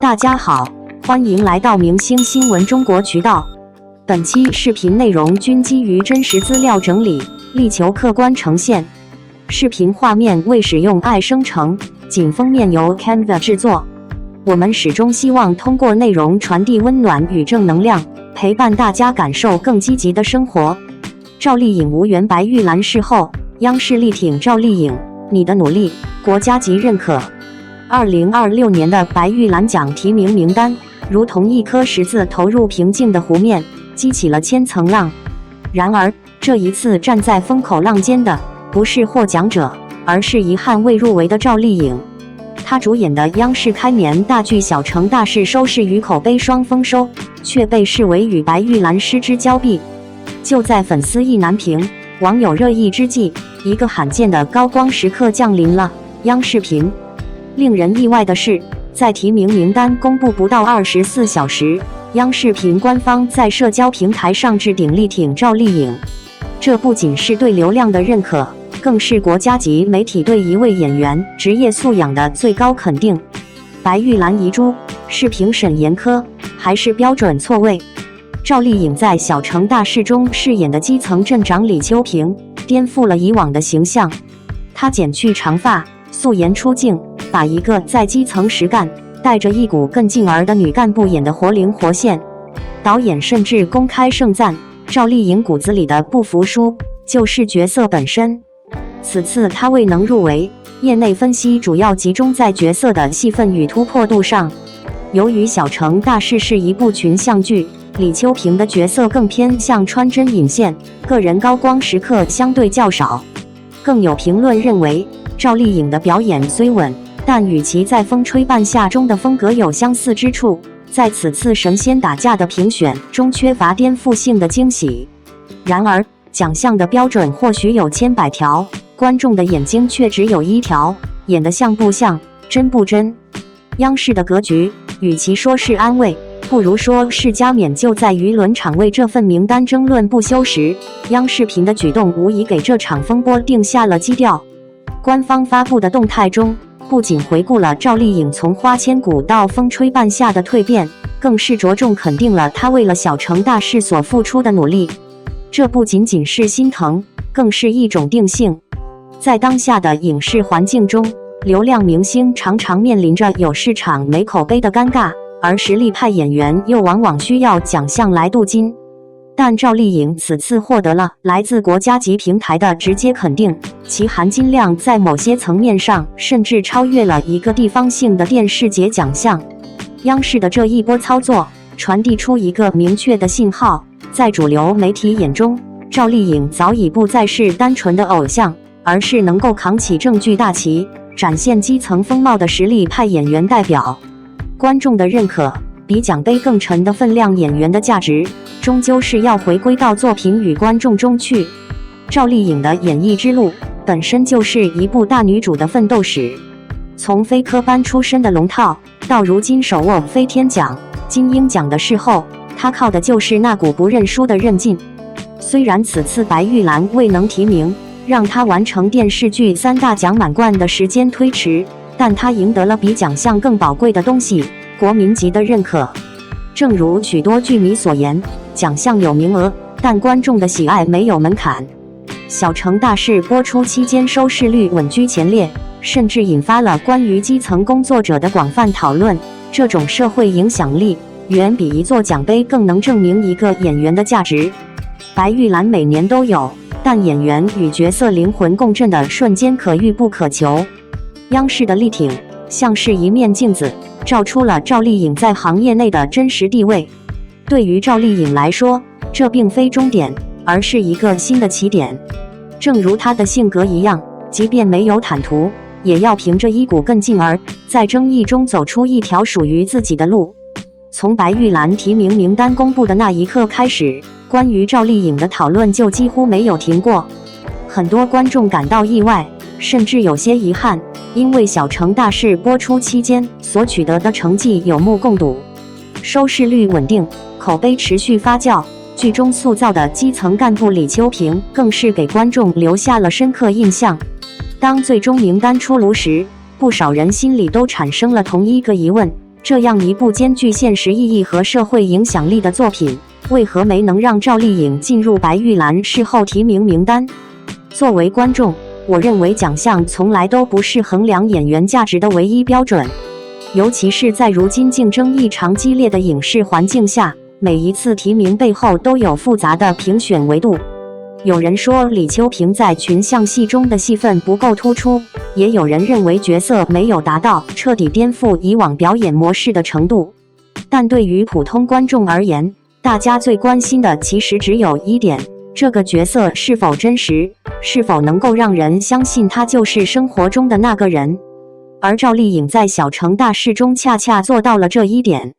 大家好，欢迎来到明星新闻中国渠道。本期视频内容均基于真实资料整理，力求客观呈现。视频画面未使用AI生成，仅封面由 Canva 制作。我们始终希望通过内容传递温暖与正能量，陪伴大家感受更积极的生活。赵丽颖无缘白玉兰事后，央视力挺赵丽颖，你的努力，国家级认可。2026年的白玉兰奖提名名单，如同一颗石子投入平静的湖面，激起了千层浪。然而，这一次站在风口浪尖的，不是获奖者，而是遗憾未入围的赵丽颖。她主演的央视开年大剧《小城大事》收视与口碑双丰收，却被视为与白玉兰失之交臂。就在粉丝意难平，网友热议之际，一个罕见的高光时刻降临了。央视频。令人意外的是，在提名名单公布不到24小时，央视频官方在社交平台上置顶力挺赵丽颖。这不仅是对流量的认可，更是国家级媒体对一位演员职业素养的最高肯定。白玉兰遗珠，是评审严苛，还是标准错位？赵丽颖在《小城大事》中饰演的基层镇长李秋平，颠覆了以往的形象。她剪去长发，素颜出镜，把一个在基层实干、带着一股更劲儿的女干部演得活灵活现。导演甚至公开盛赞，赵丽颖骨子里的不服输就是角色本身。此次她未能入围，业内分析主要集中在角色的戏份与突破度上。由于《小城大事》是一部群像剧，李秋平的角色更偏向穿针引线，个人高光时刻相对较少。更有评论认为，赵丽颖的表演虽稳，但与其在《风吹半夏》中的风格有相似之处，在此次神仙打架的评选中缺乏颠覆性的惊喜。然而，奖项的标准或许有千百条，观众的眼睛却只有一条，演得像不像，真不真？央视的格局，与其说是安慰，不如说是加冕。就在舆论场为这份名单争论不休时，央视频的举动无疑给这场风波定下了基调。官方发布的动态中，不仅回顾了赵丽颖从花千骨到风吹半夏的蜕变，更是着重肯定了她为了小城大事所付出的努力。这不仅仅是心疼，更是一种定性。在当下的影视环境中，流量明星常常面临着有市场没口碑的尴尬，而实力派演员又往往需要奖项来镀金。但赵丽颖此次获得了来自国家级平台的直接肯定，其含金量在某些层面上甚至超越了一个地方性的电视节奖项。央视的这一波操作，传递出一个明确的信号，在主流媒体眼中，赵丽颖早已不再是单纯的偶像，而是能够扛起正剧大旗，展现基层风貌的实力派演员代表。观众的认可，比奖杯更沉的分量，演员的价值终究是要回归到作品与观众中去。赵丽颖的演艺之路本身就是一部大女主的奋斗史，从非科班出身的龙套，到如今手握飞天奖、金鹰奖的视后，她靠的就是那股不认输的韧劲。虽然此次白玉兰未能提名，让她完成电视剧3大奖满贯的时间推迟，但她赢得了比奖项更宝贵的东西——国民级的认可。正如许多剧迷所言，奖项有名额，但观众的喜爱没有门槛。小城大事播出期间收视率稳居前列，甚至引发了关于基层工作者的广泛讨论。这种社会影响力远比一座奖杯更能证明一个演员的价值。白玉兰每年都有，但演员与角色灵魂共振的瞬间可遇不可求。央视的力挺像是一面镜子，照出了赵丽颖在行业内的真实地位。对于赵丽颖来说，这并非终点，而是一个新的起点。正如她的性格一样，即便没有坦途，也要凭着一股更劲儿，在争议中走出一条属于自己的路。从白玉兰提名名单公布的那一刻开始，关于赵丽颖的讨论就几乎没有停过。很多观众感到意外，甚至有些遗憾，因为《小城大事》播出期间所取得的成绩有目共睹，收视率稳定，口碑持续发酵。剧中塑造的基层干部李秋平更是给观众留下了深刻印象。当最终名单出炉时，不少人心里都产生了同一个疑问：这样一部兼具现实意义和社会影响力的作品，为何没能让赵丽颖进入白玉兰事后提名名单？作为观众，我认为奖项从来都不是衡量演员价值的唯一标准，尤其是在如今竞争异常激烈的影视环境下，每一次提名背后都有复杂的评选维度。有人说李秋萍在群像戏中的戏份不够突出，也有人认为角色没有达到彻底颠覆以往表演模式的程度。但对于普通观众而言，大家最关心的其实只有一点：这个角色是否真实，是否能够让人相信他就是生活中的那个人。而赵丽颖在小城大事中恰恰做到了这一点。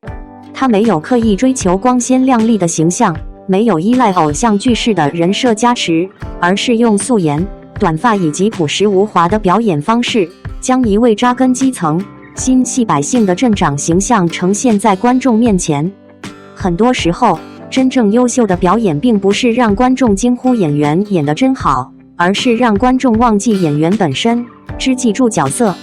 她没有刻意追求光鲜亮丽的形象，没有依赖偶像剧式的人设加持，而是用素颜、短发以及朴实无华的表演方式，将一位扎根基层、心系百姓的镇长形象呈现在观众面前。很多时候，真正优秀的表演并不是让观众惊呼演员演得真好，而是让观众忘记演员本身，只记住角色。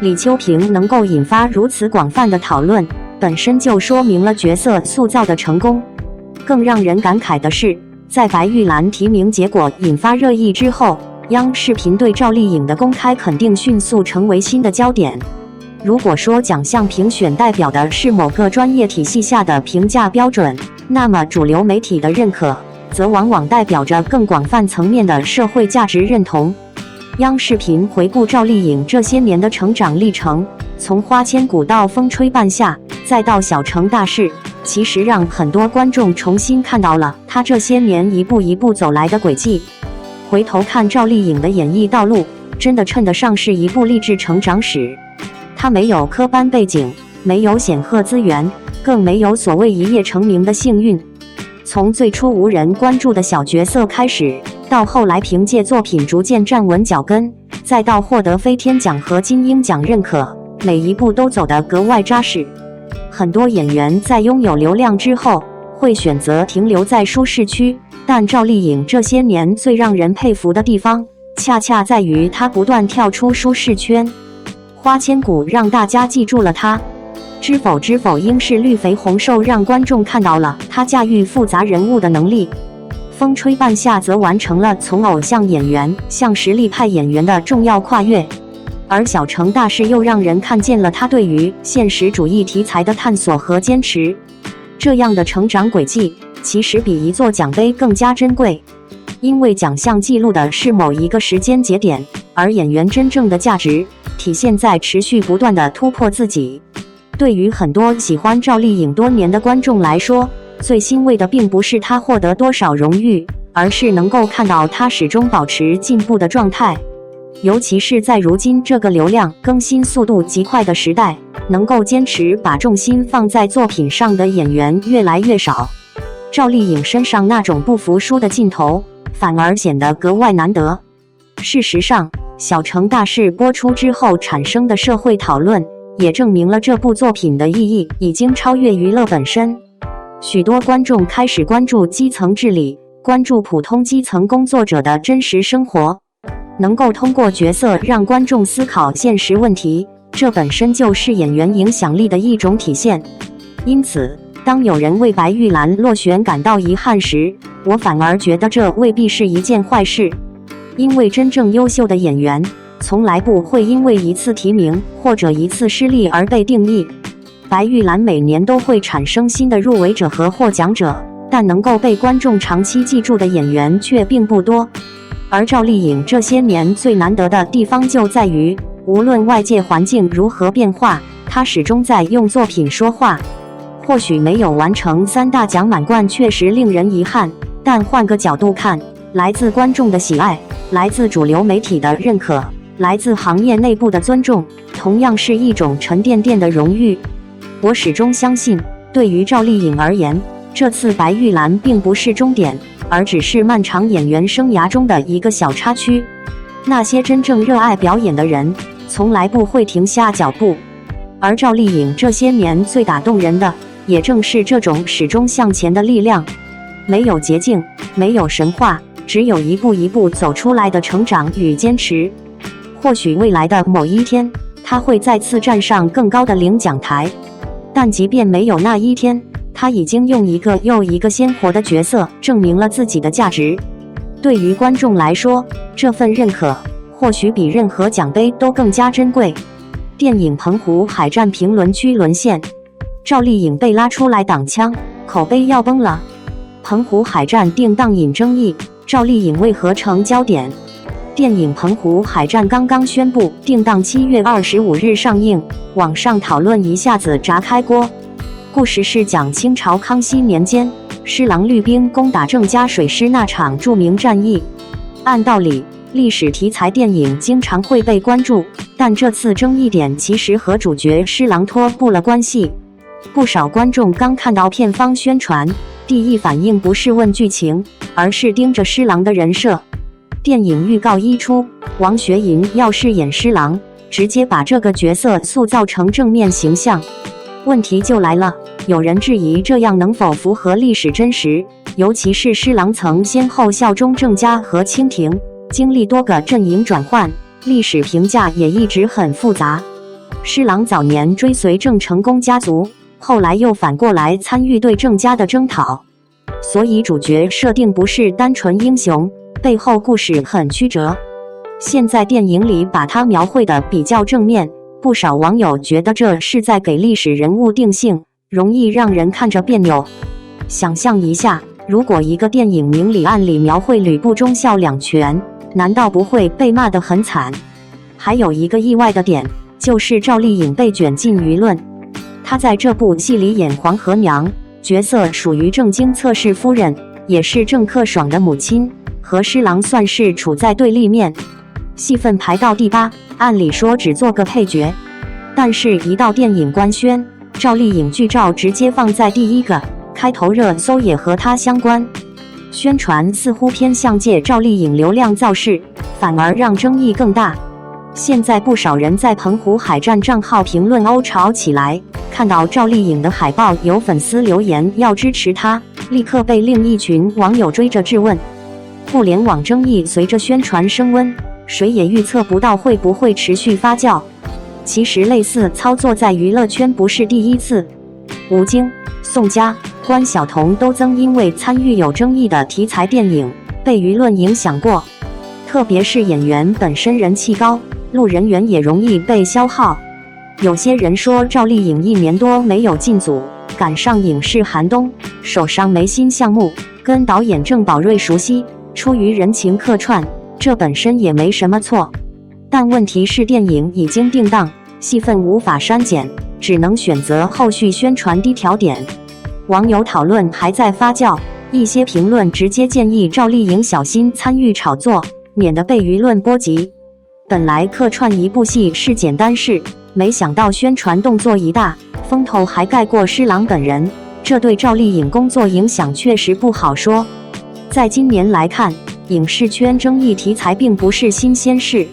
李秋萍能够引发如此广泛的讨论，本身就说明了角色塑造的成功。更让人感慨的是，在白玉兰提名结果引发热议之后，央视频对赵丽颖的公开肯定迅速成为新的焦点。如果说奖项评选代表的是某个专业体系下的评价标准，那么主流媒体的认可，则往往代表着更广泛层面的社会价值认同。央视频回顾赵丽颖这些年的成长历程，从花千骨到风吹半夏，再到小城大事，其实让很多观众重新看到了她这些年一步一步走来的轨迹。回头看赵丽颖的演艺道路，真的称得上是一部励志成长史。她没有科班背景，没有显赫资源，更没有所谓一夜成名的幸运。从最初无人关注的小角色开始，到后来凭借作品逐渐站稳脚跟，再到获得飞天奖和金鹰奖认可，每一步都走得格外扎实。很多演员在拥有流量之后，会选择停留在舒适区，但赵丽颖这些年最让人佩服的地方，恰恰在于她不断跳出舒适圈。花千骨让大家记住了她，知否知否应是绿肥红瘦让观众看到了她驾驭复杂人物的能力。风吹半夏则完成了从偶像演员向实力派演员的重要跨越，而小城大事又让人看见了她对于现实主义题材的探索和坚持。这样的成长轨迹其实比一座奖杯更加珍贵，因为奖项记录的是某一个时间节点，而演员真正的价值体现在持续不断的突破自己。对于很多喜欢赵丽颖多年的观众来说，最欣慰的并不是她获得多少荣誉，而是能够看到她始终保持进步的状态。尤其是在如今这个流量更新速度极快的时代，能够坚持把重心放在作品上的演员越来越少。赵丽颖身上那种不服输的劲头，反而显得格外难得。事实上，小城大事播出之后产生的社会讨论，也证明了这部作品的意义已经超越娱乐本身。许多观众开始关注基层治理，关注普通基层工作者的真实生活，能够通过角色让观众思考现实问题，这本身就是演员影响力的一种体现。因此，当有人为白玉兰落选感到遗憾时，我反而觉得这未必是一件坏事。因为真正优秀的演员，从来不会因为一次提名或者一次失利而被定义。白玉兰每年都会产生新的入围者和获奖者，但能够被观众长期记住的演员却并不多。而赵丽颖这些年最难得的地方就在于，无论外界环境如何变化，她始终在用作品说话。或许没有完成3大奖满贯确实令人遗憾，但换个角度看，来自观众的喜爱，来自主流媒体的认可，来自行业内部的尊重，同样是一种沉甸甸的荣誉。我始终相信，对于赵丽颖而言，这次白玉兰并不是终点，而只是漫长演员生涯中的一个小插曲。那些真正热爱表演的人，从来不会停下脚步。而赵丽颖这些年最打动人的，也正是这种始终向前的力量。没有捷径，没有神话，只有一步一步走出来的成长与坚持。或许未来的某一天，她会再次站上更高的领奖台。但即便没有那一天，他已经用一个又一个鲜活的角色证明了自己的价值。对于观众来说，这份认可或许比任何奖杯都更加珍贵。电影《澎湖海战》评论区沦陷，赵丽颖被拉出来挡枪，口碑要崩了。澎湖海战定档引争议，赵丽颖为何成焦点？电影《澎湖海战》刚刚宣布定档7月25日上映，网上讨论一下子炸开锅。故事是讲清朝康熙年间，施琅率兵攻打郑家水师那场著名战役。按道理，历史题材电影经常会被关注，但这次争议点其实和主角施琅脱不了关系。不少观众刚看到片方宣传，第一反应不是问剧情，而是盯着施琅的人设。电影预告一出，王学垠要饰演施琅，直接把这个角色塑造成正面形象。问题就来了，有人质疑这样能否符合历史真实，尤其是施琅曾先后效忠郑家和清廷，经历多个阵营转换，历史评价也一直很复杂。施琅早年追随郑成功家族，后来又反过来参与对郑家的征讨，所以主角设定不是单纯英雄，背后故事很曲折。现在电影里把他描绘的比较正面，不少网友觉得这是在给历史人物定性，容易让人看着别扭。想象一下，如果一个电影明里暗里描绘吕布忠孝两全，难道不会被骂得很惨？还有一个意外的点，就是赵丽颖被卷进舆论。她在这部戏里演黄河娘，角色属于郑经侧室夫人，也是郑克爽的母亲，和施琅算是处在对立面。戏份排到第8，按理说只做个配角，但是一到电影官宣，赵丽颖剧照直接放在第1个，开头热搜也和她相关。宣传似乎偏向借赵丽颖流量造势，反而让争议更大。现在不少人在澎湖海战账号评论欧吵起来，看到赵丽颖的海报有粉丝留言要支持她，立刻被另一群网友追着质问。互联网争议随着宣传升温，谁也预测不到会不会持续发酵。其实类似操作在娱乐圈不是第一次，吴京、宋佳、关晓彤都曾因为参与有争议的题材电影被舆论影响过。特别是演员本身人气高，路人缘也容易被消耗。有些人说赵丽颖1年多没有进组，赶上影视寒冬，手上没新项目，跟导演郑宝瑞熟悉，出于人情客串，这本身也没什么错。但问题是电影已经定档，戏份无法删减，只能选择后续宣传低调点。网友讨论还在发酵，一些评论直接建议赵丽颖小心参与炒作，免得被舆论波及。本来客串一部戏是简单事，没想到宣传动作一大，风头还盖过施琅本人，这对赵丽颖工作影响确实不好说。在今年来看，影视圈争议题材并不是新鲜事，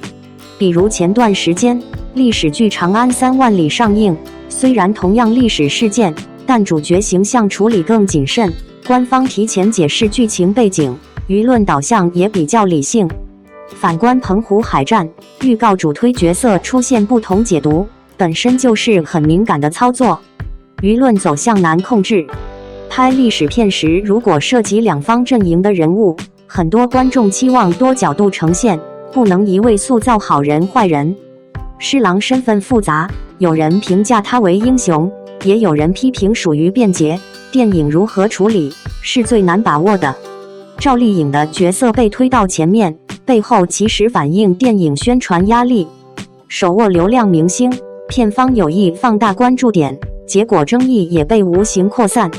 比如前段时间历史剧《长安3万里》上映，虽然同样历史事件，但主角形象处理更谨慎，官方提前解释剧情背景，舆论导向也比较理性。反观澎湖海战，预告主推角色出现不同解读，本身就是很敏感的操作，舆论走向难控制。拍历史片时，如果涉及两方阵营的人物，很多观众期望多角度呈现，不能一味塑造好人坏人。施琅身份复杂，有人评价他为英雄，也有人批评属于便捷，电影如何处理是最难把握的。赵丽颖的角色被推到前面，背后其实反映电影宣传压力。手握流量明星，片方有意放大关注点，结果争议也被无形扩散。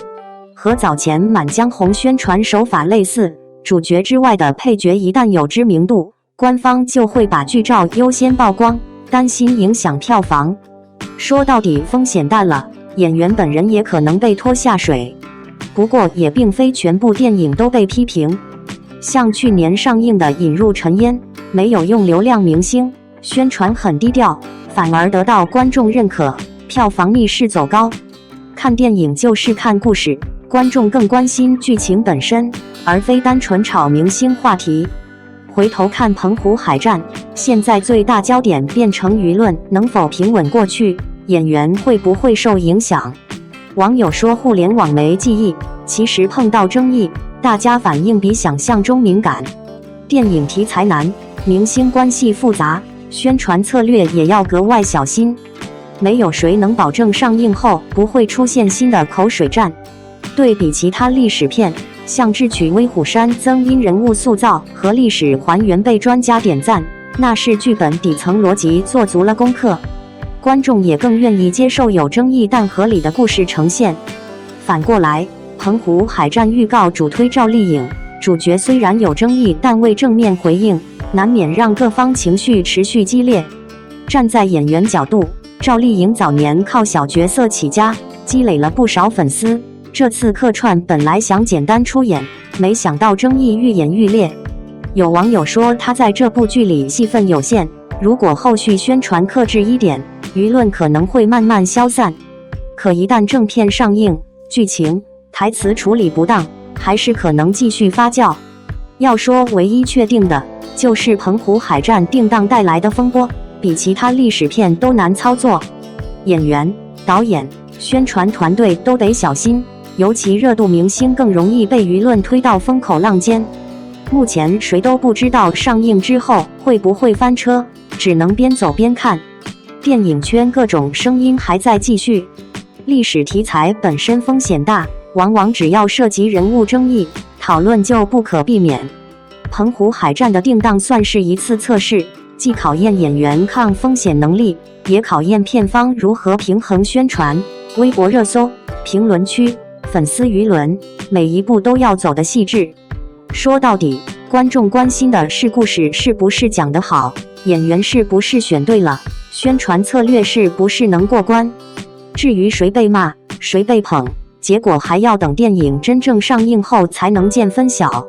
和早前《满江红》宣传手法类似，主角之外的配角一旦有知名度，官方就会把剧照优先曝光，担心影响票房。说到底风险大了，演员本人也可能被拖下水。不过也并非全部电影都被批评，像去年上映的《引入尘烟》，没有用流量明星，宣传很低调，反而得到观众认可，票房逆势走高。看电影就是看故事，观众更关心剧情本身，而非单纯炒明星话题。回头看澎湖海战，现在最大焦点变成舆论能否平稳过去，演员会不会受影响。网友说互联网没记忆，其实碰到争议，大家反应比想象中敏感。电影题材难，明星关系复杂，宣传策略也要格外小心。没有谁能保证上映后不会出现新的口水战。对比其他历史片，像智取威虎山增因人物塑造和历史还原被专家点赞，那是剧本底层逻辑做足了功课，观众也更愿意接受有争议但合理的故事呈现。反过来，澎湖海战预告主推赵丽颖，主角虽然有争议，但未正面回应，难免让各方情绪持续激烈。站在演员角度，赵丽颖早年靠小角色起家，积累了不少粉丝。这次客串本来想简单出演，没想到争议愈演愈烈。有网友说她在这部剧里戏份有限，如果后续宣传克制一点，舆论可能会慢慢消散。可一旦正片上映，剧情、台词处理不当，还是可能继续发酵。要说唯一确定的，就是澎湖海战定档带来的风波，比其他历史片都难操作。演员、导演、宣传团队都得小心，尤其热度明星更容易被舆论推到风口浪尖。目前谁都不知道上映之后会不会翻车，只能边走边看。电影圈各种声音还在继续。历史题材本身风险大，往往只要涉及人物争议，讨论就不可避免。澎湖海战的定档算是一次测试，既考验演员抗风险能力，也考验片方如何平衡宣传、微博热搜、评论区、粉丝舆论，每一步都要走得细致。说到底，观众关心的是故事是不是讲得好，演员是不是选对了，宣传策略是不是能过关。至于谁被骂，谁被捧，结果还要等电影真正上映后才能见分晓。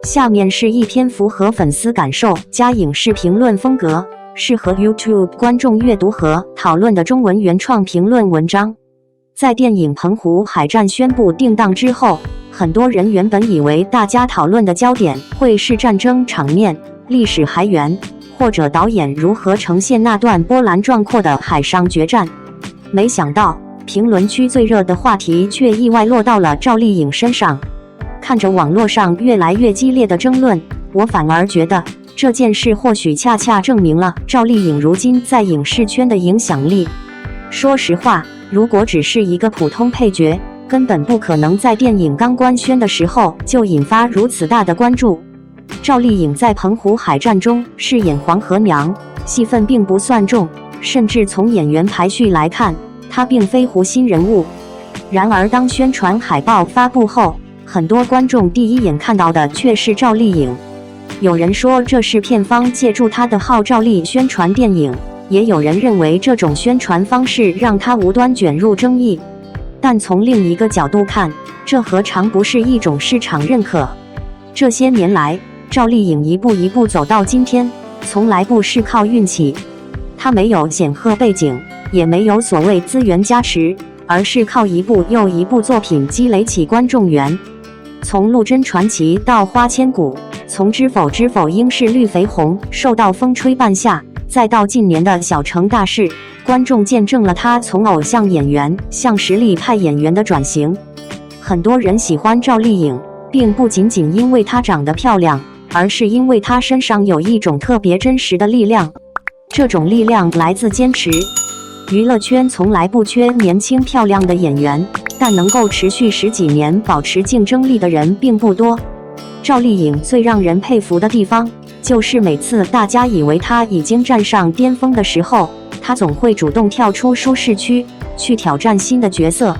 下面是一篇符合粉丝感受加影视评论风格，适合 YouTube 观众阅读和讨论的中文原创评论文章。在电影《澎湖海战》宣布定档之后，很多人原本以为大家讨论的焦点会是战争场面、历史还原，或者导演如何呈现那段波澜壮阔的海上决战。没想到，评论区最热的话题却意外落到了赵丽颖身上。看着网络上越来越激烈的争论，我反而觉得这件事或许恰恰证明了赵丽颖如今在影视圈的影响力。说实话，如果只是一个普通配角，根本不可能在电影刚官宣的时候就引发如此大的关注。赵丽颖在澎湖海战中饰演黄河娘，戏份并不算重，甚至从演员排序来看，她并非湖新人物。然而当宣传海报发布后，很多观众第一眼看到的却是赵丽颖。有人说这是片方借助她的号召力宣传电影，也有人认为这种宣传方式让她无端卷入争议。但从另一个角度看，这何尝不是一种市场认可？这些年来，赵丽颖一步一步走到今天，从来不是靠运气。她没有显赫背景，也没有所谓资源加持，而是靠一部又一部作品积累起观众缘。从《陆贞传奇》到《花千骨》，从《知否知否应是绿肥红》受到风吹半夏，再到近年的小城大事，观众见证了她从偶像演员向实力派演员的转型。很多人喜欢赵丽颖，并不仅仅因为她长得漂亮，而是因为她身上有一种特别真实的力量。这种力量来自坚持。娱乐圈从来不缺年轻漂亮的演员，但能够持续10几年保持竞争力的人并不多。赵丽颖最让人佩服的地方，就是每次大家以为她已经站上巅峰的时候，她总会主动跳出舒适区，去挑战新的角色。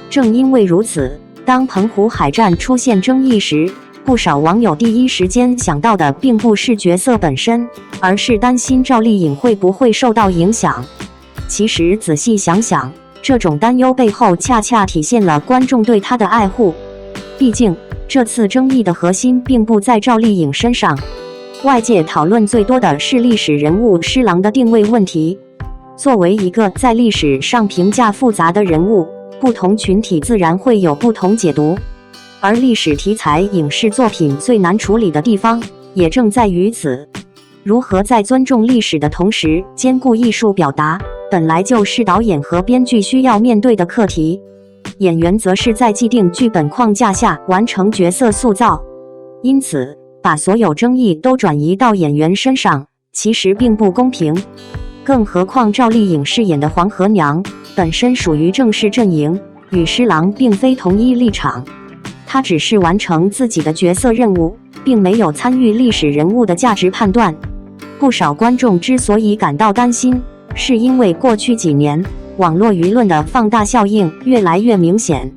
正因为如此，当澎湖海战出现争议时，不少网友第一时间想到的并不是角色本身，而是担心赵丽颖会不会受到影响。其实仔细想想，这种担忧背后恰恰体现了观众对她的爱护。毕竟，这次争议的核心并不在赵丽颖身上，外界讨论最多的是历史人物施琅的定位问题。作为一个在历史上评价复杂的人物，不同群体自然会有不同解读。而历史题材影视作品最难处理的地方，也正在于此。如何在尊重历史的同时兼顾艺术表达，本来就是导演和编剧需要面对的课题。演员则是在既定剧本框架下完成角色塑造。因此，把所有争议都转移到演员身上，其实并不公平。更何况赵丽颖饰演的黄河娘本身属于正式阵营，与施琅并非同一立场。她只是完成自己的角色任务，并没有参与历史人物的价值判断。不少观众之所以感到担心，是因为过去几年网络舆论的放大效应越来越明显，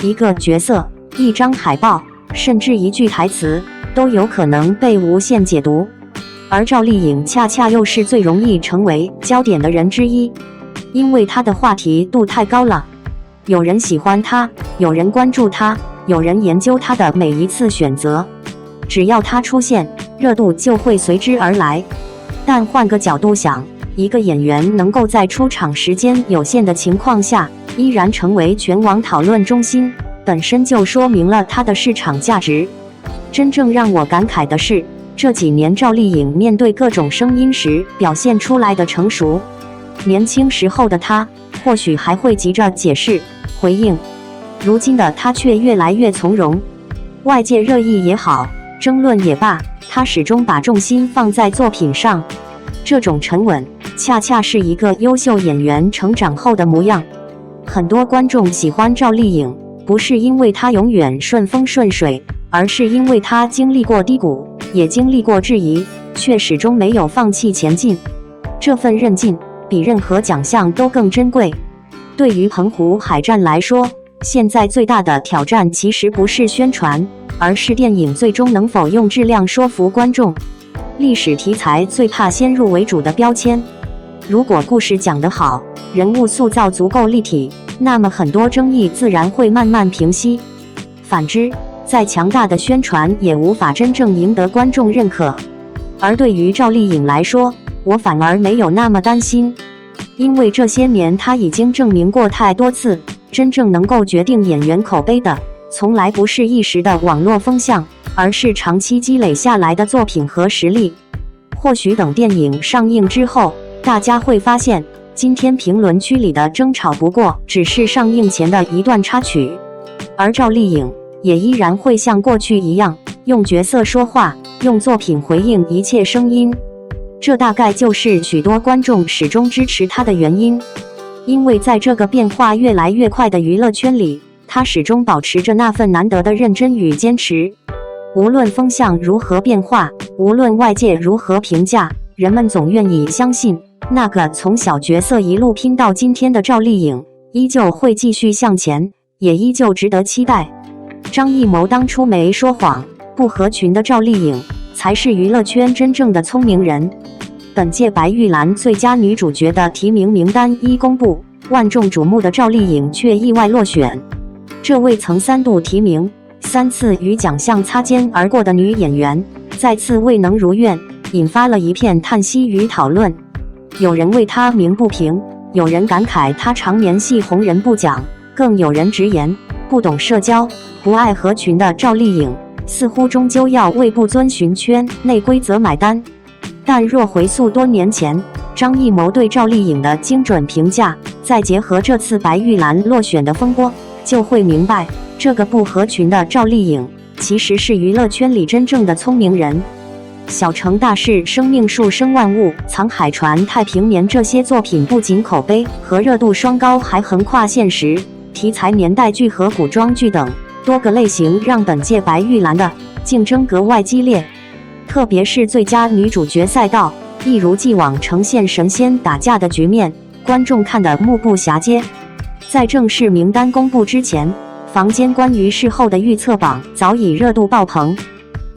一个角色、一张海报，甚至一句台词都有可能被无限解读。而赵丽颖恰恰又是最容易成为焦点的人之一，因为她的话题度太高了。有人喜欢她，有人关注她，有人研究她的每一次选择。只要她出现，热度就会随之而来。但换个角度想，一个演员能够在出场时间有限的情况下，依然成为全网讨论中心，本身就说明了她的市场价值。真正让我感慨的是，这几年赵丽颖面对各种声音时表现出来的成熟。年轻时候的她，或许还会急着解释、回应，如今的她却越来越从容。外界热议也好，争论也罢，她始终把重心放在作品上。这种沉稳，恰恰是一个优秀演员成长后的模样。很多观众喜欢赵丽颖，不是因为她永远顺风顺水，而是因为她经历过低谷，也经历过质疑，却始终没有放弃前进。这份韧劲比任何奖项都更珍贵。对于澎湖海战来说，现在最大的挑战其实不是宣传，而是电影最终能否用质量说服观众。历史题材最怕先入为主的标签，如果故事讲得好，人物塑造足够立体，那么很多争议自然会慢慢平息。反之，再强大的宣传也无法真正赢得观众认可。而对于赵丽颖来说，我反而没有那么担心，因为这些年她已经证明过太多次，真正能够决定演员口碑的，从来不是一时的网络风向，而是长期积累下来的作品和实力。或许等电影上映之后，大家会发现，今天评论区里的争吵不过只是上映前的一段插曲，而赵丽颖也依然会像过去一样，用角色说话，用作品回应一切声音。这大概就是许多观众始终支持她的原因，因为在这个变化越来越快的娱乐圈里，她始终保持着那份难得的认真与坚持。无论风向如何变化，无论外界如何评价，人们总愿意相信，那个从小角色一路拼到今天的赵丽颖，依旧会继续向前，也依旧值得期待。张艺谋当初没说谎，不合群的赵丽颖才是娱乐圈真正的聪明人。本届白玉兰最佳女主角的提名名单一公布，万众瞩目的赵丽颖却意外落选。这位曾3度提名、3次与奖项擦肩而过的女演员，再次未能如愿，引发了一片叹息与讨论。有人为她鸣不平，有人感慨她常年戏红人不讲，更有人直言，不懂社交、不爱合群的赵丽颖，似乎终究要为不遵循圈内规则买单。但若回溯多年前张艺谋对赵丽颖的精准评价，再结合这次白玉兰落选的风波，就会明白，这个不合群的赵丽颖其实是娱乐圈里真正的聪明人。小城大事、生命树生万物、藏海船、太平年这些作品不仅口碑和热度双高，还横跨现实、题材年代剧和古装剧等多个类型，让本届白玉兰的竞争格外激烈。特别是最佳女主角赛道，一如既往呈现神仙打架的局面，观众看得目不暇接。在正式名单公布之前，坊间关于事后的预测榜早已热度爆棚。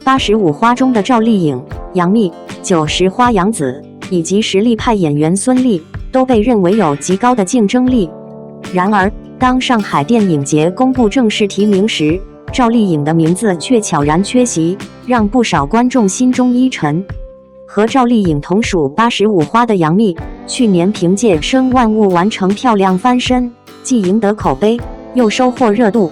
85花中的赵丽颖、杨幂、90花杨紫以及实力派演员孙俪都被认为有极高的竞争力。然而，当上海电影节公布正式提名时，赵丽颖的名字却悄然缺席，让不少观众心中一沉。和赵丽颖同属85花的杨幂，去年凭借《生万物》完成漂亮翻身，既赢得口碑，又收获热度。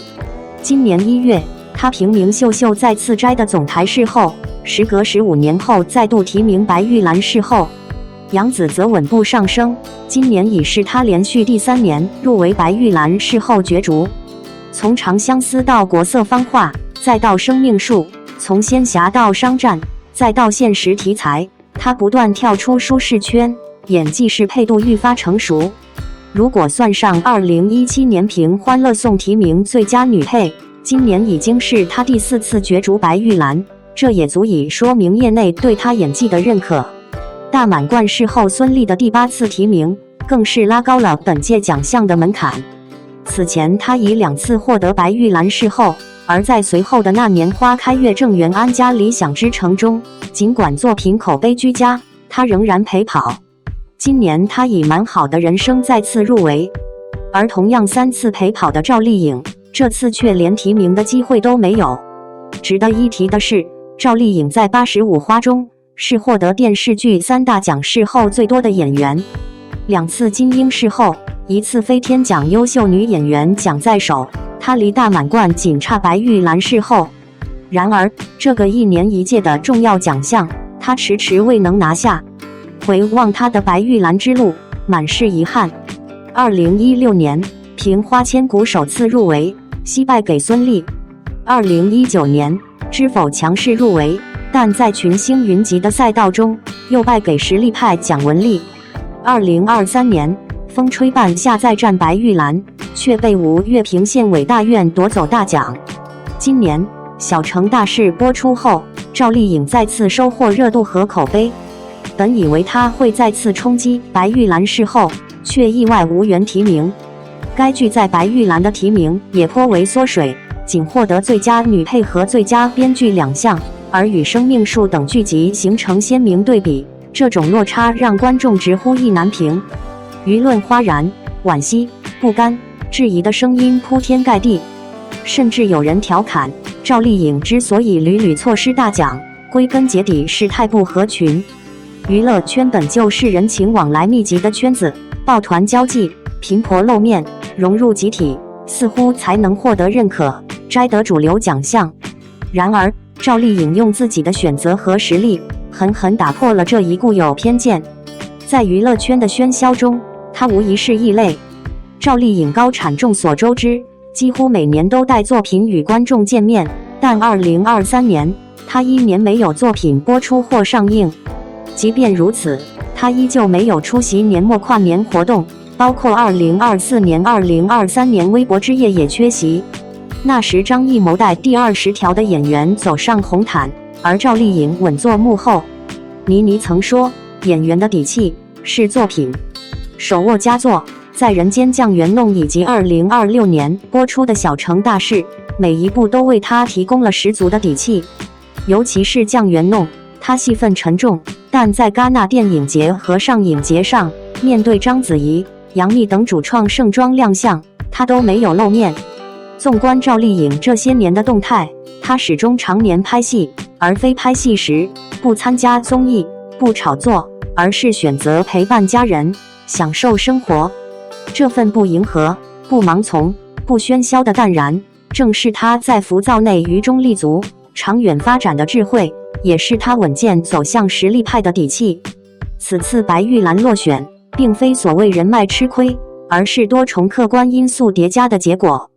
今年1月，她凭《明秀秀》再次摘得总台视后，时隔15年后再度提名白玉兰视后。杨紫则稳步上升，今年已是她连续第3年入围白玉兰视后角逐。从长相思到国色芳华，再到生命树，从仙侠到商战，再到现实题材，她不断跳出舒适圈，演技适配度愈发成熟。如果算上2017年凭《欢乐颂》提名最佳女配，今年已经是她第4次角逐白玉兰，这也足以说明业内对她演技的认可。大满贯视后孙俪的第8次提名，更是拉高了本届奖项的门槛。此前她已2次获得白玉兰视后，而在随后的那年花开月正圆安家理想之城中，尽管作品口碑居佳，她仍然陪跑。今年她以蛮好的人生再次入围，而同样3次陪跑的赵丽颖，这次却连提名的机会都没有。值得一提的是，赵丽颖在85花中是获得电视剧3大奖视后最多的演员，2次金鹰视后，1次飞天奖优秀女演员奖在手，她离大满贯仅差白玉兰视后。然而，这个1年1届的重要奖项，她迟迟未能拿下。回望她的白玉兰之路，满是遗憾。2016年，凭《花千骨》首次入围，惜败给孙俪。2019年，知否强势入围，但在群星云集的赛道中，又败给实力派蒋雯丽。2023年，风吹半夏再战白玉兰，却被吴越平县委大院夺走大奖。今年，《小城大事》播出后，赵丽颖再次收获热度和口碑。本以为她会再次冲击白玉兰视后，却意外无缘提名。该剧在白玉兰的提名也颇为缩水，仅获得最佳女配和最佳编剧2项，而与《生命树》等剧集形成鲜明对比。这种落差让观众直呼意难平，舆论哗然，惋惜、不甘、质疑的声音铺天盖地，甚至有人调侃赵丽颖之所以屡屡错失大奖，归根结底是太不合群。娱乐圈本就是人情往来密集的圈子，抱团交际、频婆露面、融入集体，似乎才能获得认可，摘得主流奖项。然而，赵丽颖用自己的选择和实力，狠狠打破了这一固有偏见。在娱乐圈的喧嚣中，她无疑是异类。赵丽颖高产众所周知，几乎每年都带作品与观众见面，但2023年，她1年没有作品播出或上映。即便如此，她依旧没有出席年末跨年活动，包括2024年、2023年微博之夜也缺席。那时张艺谋带第20条的演员走上红毯，而赵丽颖稳坐幕后。倪妮曾说，演员的底气是作品，手握佳作，在《人间酱园弄》以及2026年播出的《小城大事》，每一部都为她提供了十足的底气。尤其是《酱园弄》，她戏份沉重，但在戛纳电影节和上影节上，面对章子怡、杨幂等主创盛装亮相，她都没有露面。纵观赵丽颖这些年的动态，她始终常年拍戏，而非拍戏时不参加综艺、不炒作，而是选择陪伴家人，享受生活。这份不迎合、不盲从、不喧嚣的淡然，正是她在浮躁内于中立足、长远发展的智慧，也是她稳健走向实力派的底气。此次白玉兰落选，并非所谓人脉吃亏，而是多重客观因素叠加的结果。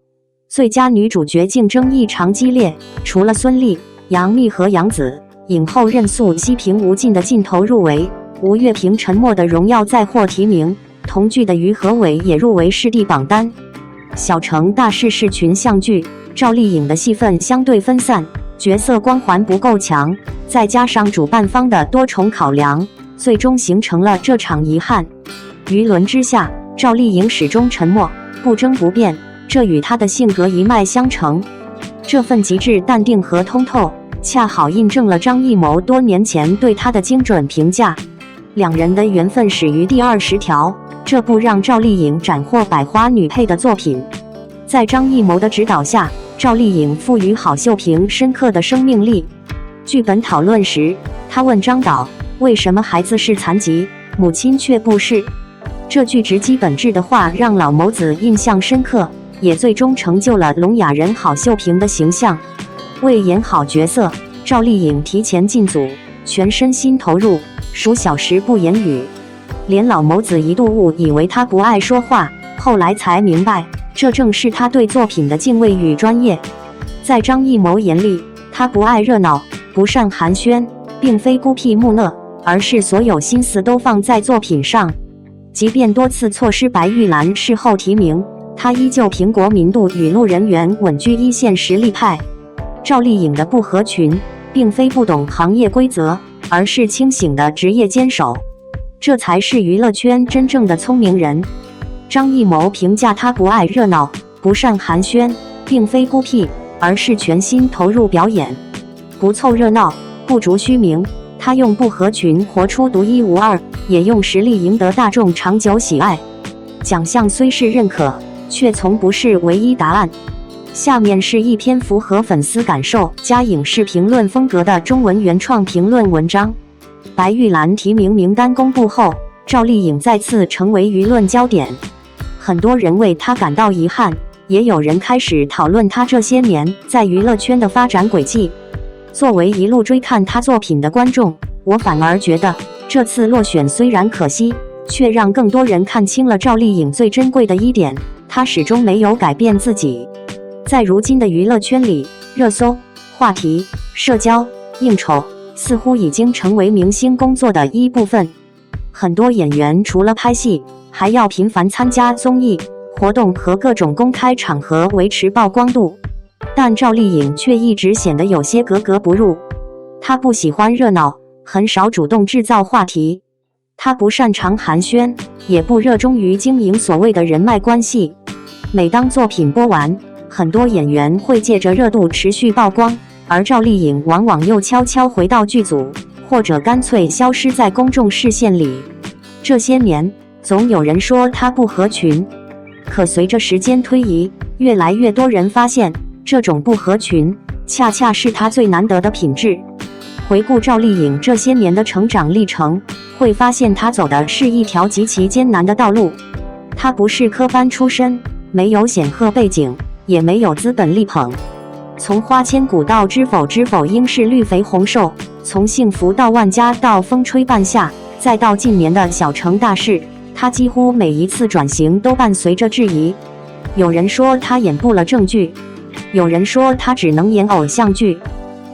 最佳女主角竞争异常激烈，除了孙俪、杨幂和杨紫，影后任素汐凭无尽的劲头入围，吴越凭《沉默的荣耀》再获提名，同剧的于和伟也入围视帝榜单。小城大事是群像剧，赵丽颖的戏份相对分散，角色光环不够强，再加上主办方的多重考量，最终形成了这场遗憾。舆论之下，赵丽颖始终沉默，不争不辩，这与她的性格一脉相承。这份极致淡定和通透，恰好印证了张艺谋多年前对她的精准评价。两人的缘分始于第20条，这部让赵丽颖斩获百花女配的作品。在张艺谋的指导下，赵丽颖赋予郝秀萍深刻的生命力。剧本讨论时，他问张导，为什么孩子是残疾，母亲却不是？这句直击本质的话让老谋子印象深刻，也最终成就了聋哑人郝秀萍的形象。为演好角色，赵丽颖提前进组，全身心投入，数小时不言语。连老谋子一度误以为她不爱说话，后来才明白，这正是他对作品的敬畏与专业。在张艺谋眼里，他不爱热闹，不善寒暄，并非孤僻木讷，而是所有心思都放在作品上。即便多次错失白玉兰事后提名，他依旧凭国民度与路人缘稳居一线实力派。赵丽颖的不合群，并非不懂行业规则，而是清醒的职业坚守，这才是娱乐圈真正的聪明人。张艺谋评价他不爱热闹，不善寒暄，并非孤僻，而是全心投入表演，不凑热闹，不逐虚名。他用不合群活出独一无二，也用实力赢得大众长久喜爱。奖项虽是认可，却从不是唯一答案。下面是一篇符合粉丝感受加影视评论风格的中文原创评论文章。白玉兰提名名单公布后，赵丽颖再次成为舆论焦点，很多人为她感到遗憾，也有人开始讨论她这些年在娱乐圈的发展轨迹。作为一路追看她作品的观众，我反而觉得这次落选虽然可惜，却让更多人看清了赵丽颖最珍贵的一点，她始终没有改变自己。在如今的娱乐圈里，热搜、话题、社交、应酬似乎已经成为明星工作的一部分。很多演员除了拍戏，还要频繁参加综艺活动和各种公开场合维持曝光度，但赵丽颖却一直显得有些格格不入。她不喜欢热闹，很少主动制造话题，她不擅长寒暄，也不热衷于经营所谓的人脉关系。每当作品播完，很多演员会借着热度持续曝光，而赵丽颖往往又悄悄回到剧组，或者干脆消失在公众视线里。这些年，总有人说她不合群，可随着时间推移，越来越多人发现，这种不合群恰恰是她最难得的品质。回顾赵丽颖这些年的成长历程，会发现她走的是一条极其艰难的道路。她不是科班出身，没有显赫背景，也没有资本力捧。从花千骨到知否知否应是绿肥红瘦，从幸福到万家到风吹半夏，再到近年的小成大事，她几乎每一次转型都伴随着质疑。有人说她演不了正剧，有人说她只能演偶像剧，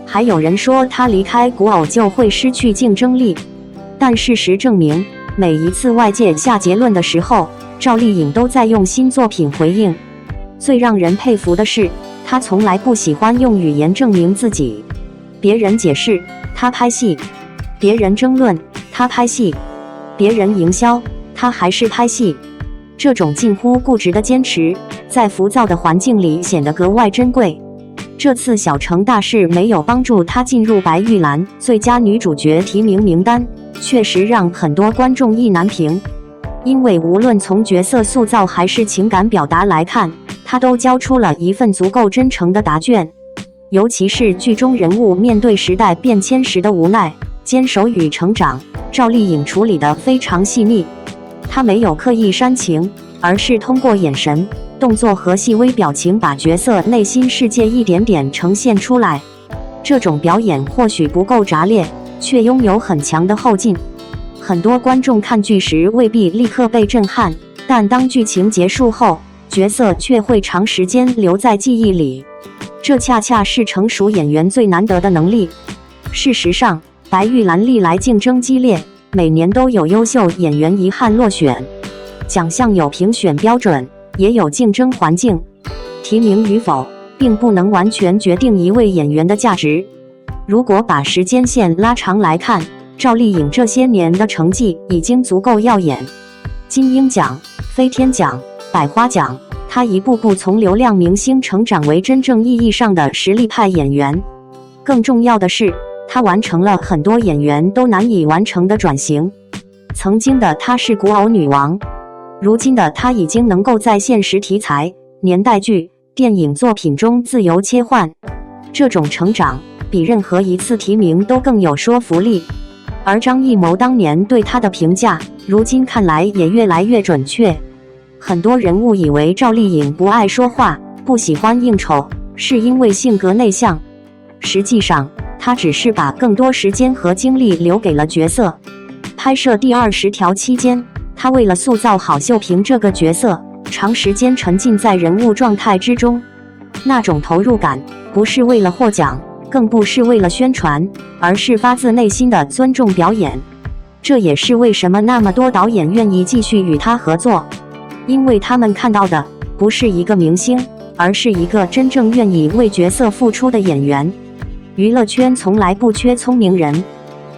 还有人说她离开古偶就会失去竞争力。但事实证明，每一次外界下结论的时候，赵丽颖都在用新作品回应。最让人佩服的是，她从来不喜欢用语言证明自己。别人解释，她拍戏；别人争论，她拍戏；别人营销，她还是拍戏。这种近乎固执的坚持，在浮躁的环境里显得格外珍贵。这次小成大事没有帮助她进入白玉兰最佳女主角提名名单，确实让很多观众意难平。因为无论从角色塑造还是情感表达来看，她都交出了一份足够真诚的答卷。尤其是剧中人物面对时代变迁时的无奈、坚守与成长，赵丽颖处理得非常细腻。她没有刻意煽情，而是通过眼神、动作和细微表情把角色内心世界一点点呈现出来。这种表演或许不够炸裂，却拥有很强的后劲。很多观众看剧时未必立刻被震撼，但当剧情结束后，角色却会长时间留在记忆里。这恰恰是成熟演员最难得的能力。事实上，白玉兰历来竞争激烈，每年都有优秀演员遗憾落选。奖项有评选标准，也有竞争环境，提名与否并不能完全决定一位演员的价值。如果把时间线拉长来看，赵丽颖这些年的成绩已经足够耀眼。金鹰奖、飞天奖、百花奖，她一步步从流量明星成长为真正意义上的实力派演员。更重要的是，她完成了很多演员都难以完成的转型。曾经的她是古偶女王，如今的她已经能够在现实题材、年代剧、电影作品中自由切换。这种成长比任何一次提名都更有说服力。而张艺谋当年对她的评价，如今看来也越来越准确。很多人误以为赵丽颖不爱说话，不喜欢应酬，是因为性格内向。实际上，她只是把更多时间和精力留给了角色。拍摄第20条期间，她为了塑造郝秀萍这个角色，长时间沉浸在人物状态之中。那种投入感，不是为了获奖，更不是为了宣传，而是发自内心的尊重表演。这也是为什么那么多导演愿意继续与他合作，因为他们看到的不是一个明星，而是一个真正愿意为角色付出的演员。娱乐圈从来不缺聪明人，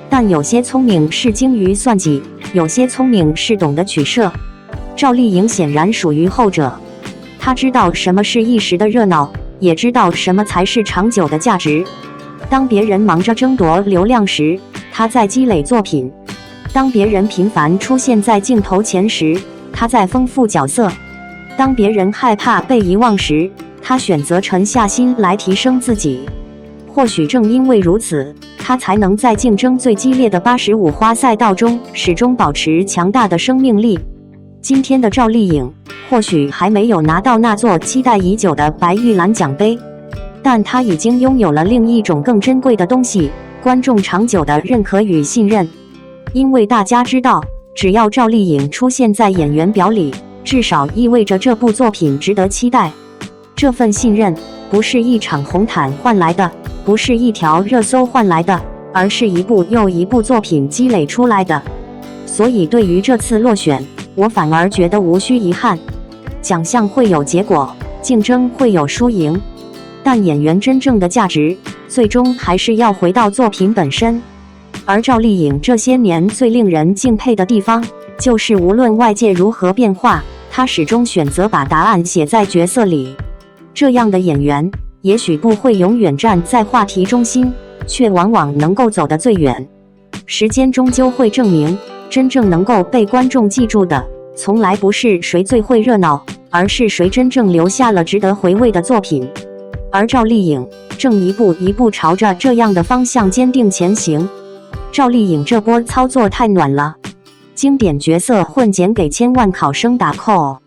但有些聪明是精于算计，有些聪明是懂得取舍。赵丽颖显然属于后者，她知道什么是一时的热闹，也知道什么才是长久的价值。当别人忙着争夺流量时，她在积累作品；当别人频繁出现在镜头前时，她在丰富角色；当别人害怕被遗忘时，她选择沉下心来提升自己。或许正因为如此，她才能在竞争最激烈的85花赛道中始终保持强大的生命力。今天的赵丽颖或许还没有拿到那座期待已久的白玉兰奖杯，但她已经拥有了另一种更珍贵的东西——观众长久的认可与信任。因为大家知道，只要赵丽颖出现在演员表里，至少意味着这部作品值得期待。这份信任不是一场红毯换来的，不是一条热搜换来的，而是一部又一部作品积累出来的。所以对于这次落选，我反而觉得无需遗憾。奖项会有结果，竞争会有输赢，但演员真正的价值，最终还是要回到作品本身。而赵丽颖这些年最令人敬佩的地方，就是无论外界如何变化，她始终选择把答案写在角色里。这样的演员，也许不会永远站在话题中心，却往往能够走得最远。时间终究会证明，真正能够被观众记住的，从来不是谁最会热闹，而是谁真正留下了值得回味的作品。而赵丽颖正一步一步朝着这样的方向坚定前行。赵丽颖这波操作太暖了，经典角色混剪给千万考生打 call。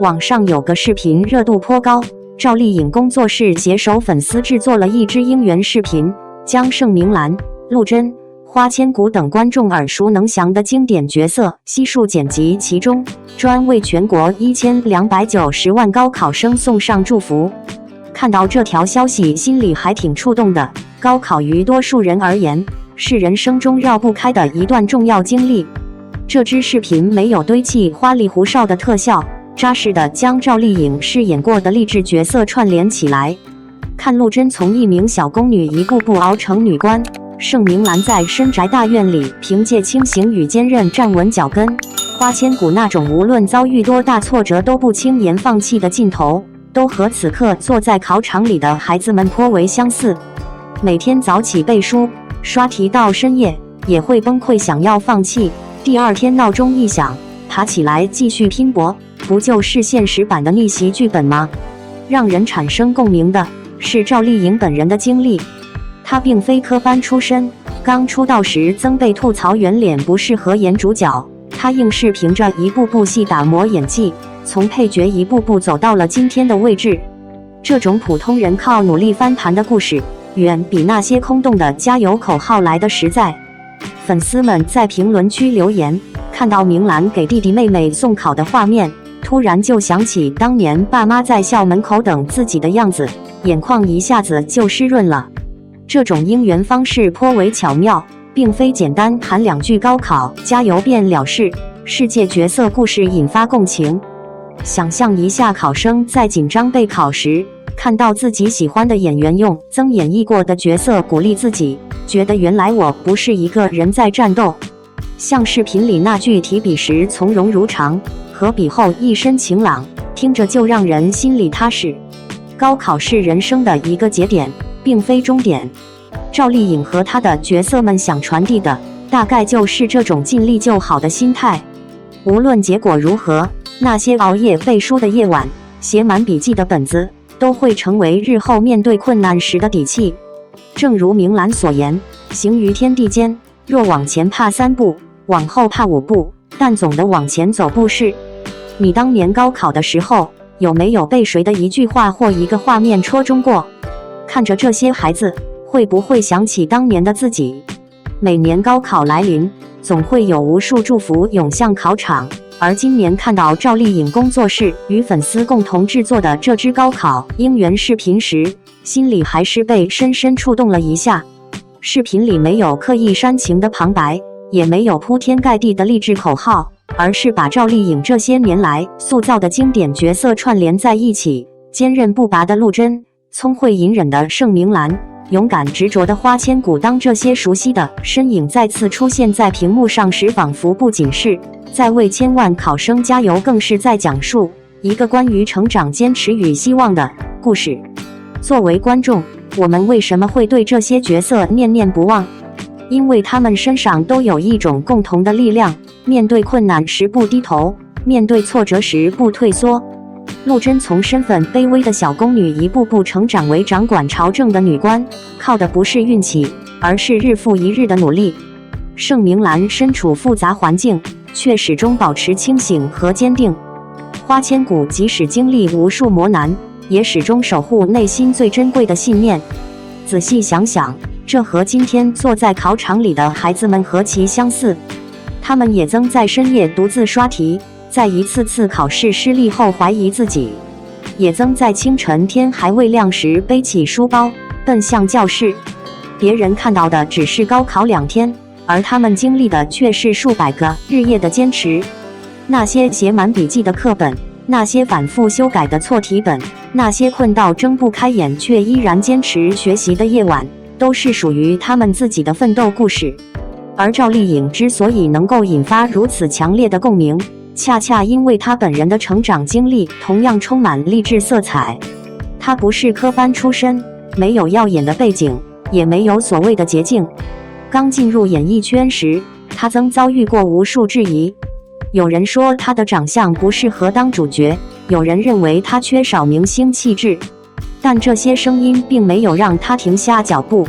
网上有个视频热度颇高，赵丽颖工作室携手粉丝制作了一支应援视频，将盛明兰、陆贞、花千骨等观众耳熟能详的经典角色悉数剪辑其中，专为全国1290万高考生送上祝福。看到这条消息，心里还挺触动的。高考于多数人而言，是人生中绕不开的一段重要经历。这支视频没有堆砌花里胡哨的特效，扎实地将赵丽颖饰演过的励志角色串联起来。看陆贞从一名小宫女一步步熬成女官，盛明兰在深宅大院里凭借清醒与坚韧站稳脚跟，花千骨那种无论遭遇多大挫折都不轻言放弃的劲头，都和此刻坐在考场里的孩子们颇为相似。每天早起背书，刷题到深夜，也会崩溃想要放弃，第二天闹钟一响，爬起来继续拼搏，不就是现实版的逆袭剧本吗？让人产生共鸣的是赵丽颖本人的经历。她并非科班出身，刚出道时曾被吐槽圆脸不适合演主角，她硬是凭着一部部戏打磨演技，从配角一步步走到了今天的位置。这种普通人靠努力翻盘的故事，远比那些空洞的加油口号来的实在。粉丝们在评论区留言，看到明兰给弟弟妹妹送考的画面，突然就想起当年爸妈在校门口等自己的样子，眼眶一下子就湿润了。这种应援方式颇为巧妙，并非简单喊两句高考加油便了事，世界角色故事引发共情。想象一下考生在紧张备考时，看到自己喜欢的演员用曾演绎过的角色鼓励自己，觉得原来我不是一个人在战斗。像视频里那句提笔时从容如常，和笔后一身晴朗，听着就让人心里踏实。高考是人生的一个节点，并非终点。赵丽颖和她的角色们想传递的，大概就是这种尽力就好的心态。无论结果如何，那些熬夜背书的夜晚，写满笔记的本子，都会成为日后面对困难时的底气。正如明兰所言，行于天地间，若往前怕3步，往后怕5步，但总的往前走不是。你当年高考的时候，有没有被谁的一句话或一个画面戳中过？看着这些孩子，会不会想起当年的自己？每年高考来临，总会有无数祝福涌向考场，而今年看到赵丽颖工作室与粉丝共同制作的这支高考应援视频时，心里还是被深深触动了一下。视频里没有刻意煽情的旁白，也没有铺天盖地的励志口号，而是把赵丽颖这些年来塑造的经典角色串联在一起。坚韧不拔的陆贞，聪慧隐忍的盛明兰，勇敢执着的花千骨。当这些熟悉的身影再次出现在屏幕上时，仿佛不仅是在为千万考生加油，更是在讲述一个关于成长、坚持与希望的故事。作为观众，我们为什么会对这些角色念念不忘？因为他们身上都有一种共同的力量，面对困难时不低头，面对挫折时不退缩。陆贞从身份卑微的小宫女一步步成长为掌管朝政的女官，靠的不是运气，而是日复一日的努力。盛明兰身处复杂环境，却始终保持清醒和坚定。花千骨即使经历无数磨难，也始终守护内心最珍贵的信念。仔细想想，这和今天坐在考场里的孩子们何其相似。他们也曾在深夜独自刷题，在一次次考试失利后怀疑自己，也曾在清晨天还未亮时背起书包奔向教室。别人看到的只是高考2天，而他们经历的却是数百个日夜的坚持。那些写满笔记的课本，那些反复修改的错题本，那些困到睁不开眼却依然坚持学习的夜晚，都是属于他们自己的奋斗故事。而赵丽颖之所以能够引发如此强烈的共鸣，恰恰因为她本人的成长经历同样充满励志色彩。她不是科班出身，没有耀眼的背景，也没有所谓的捷径。刚进入演艺圈时，她曾遭遇过无数质疑。有人说她的长相不适合当主角，有人认为她缺少明星气质，但这些声音并没有让她停下脚步。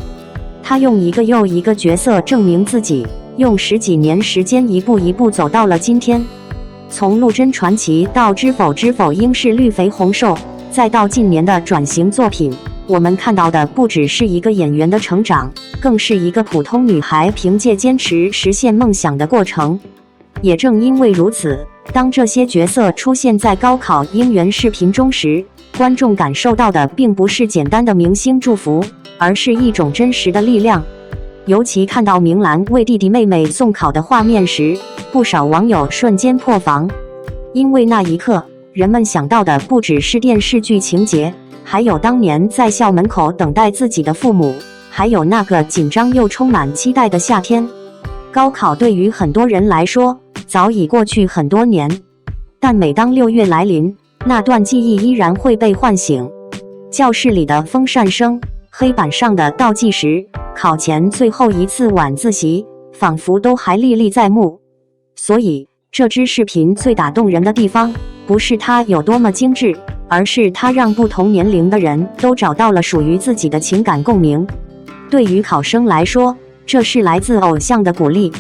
她用一个又一个角色证明自己，用10几年时间一步一步走到了今天。从陆贞传奇到知否知否应是绿肥红瘦，再到近年的转型作品，我们看到的不只是一个演员的成长，更是一个普通女孩凭借坚持实现梦想的过程。也正因为如此，当这些角色出现在高考应援视频中时，观众感受到的并不是简单的明星祝福，而是一种真实的力量。尤其看到明兰为弟弟妹妹送考的画面时，不少网友瞬间破防。因为那一刻，人们想到的不只是电视剧情节，还有当年在校门口等待自己的父母，还有那个紧张又充满期待的夏天。高考对于很多人来说，早已过去很多年，但每当6月来临，那段记忆依然会被唤醒。教室里的风扇声，黑板上的倒计时，考前最后一次晚自习，仿佛都还历历在目。所以，这支视频最打动人的地方，不是它有多么精致，而是它让不同年龄的人都找到了属于自己的情感共鸣。对于考生来说，这是来自偶像的鼓励；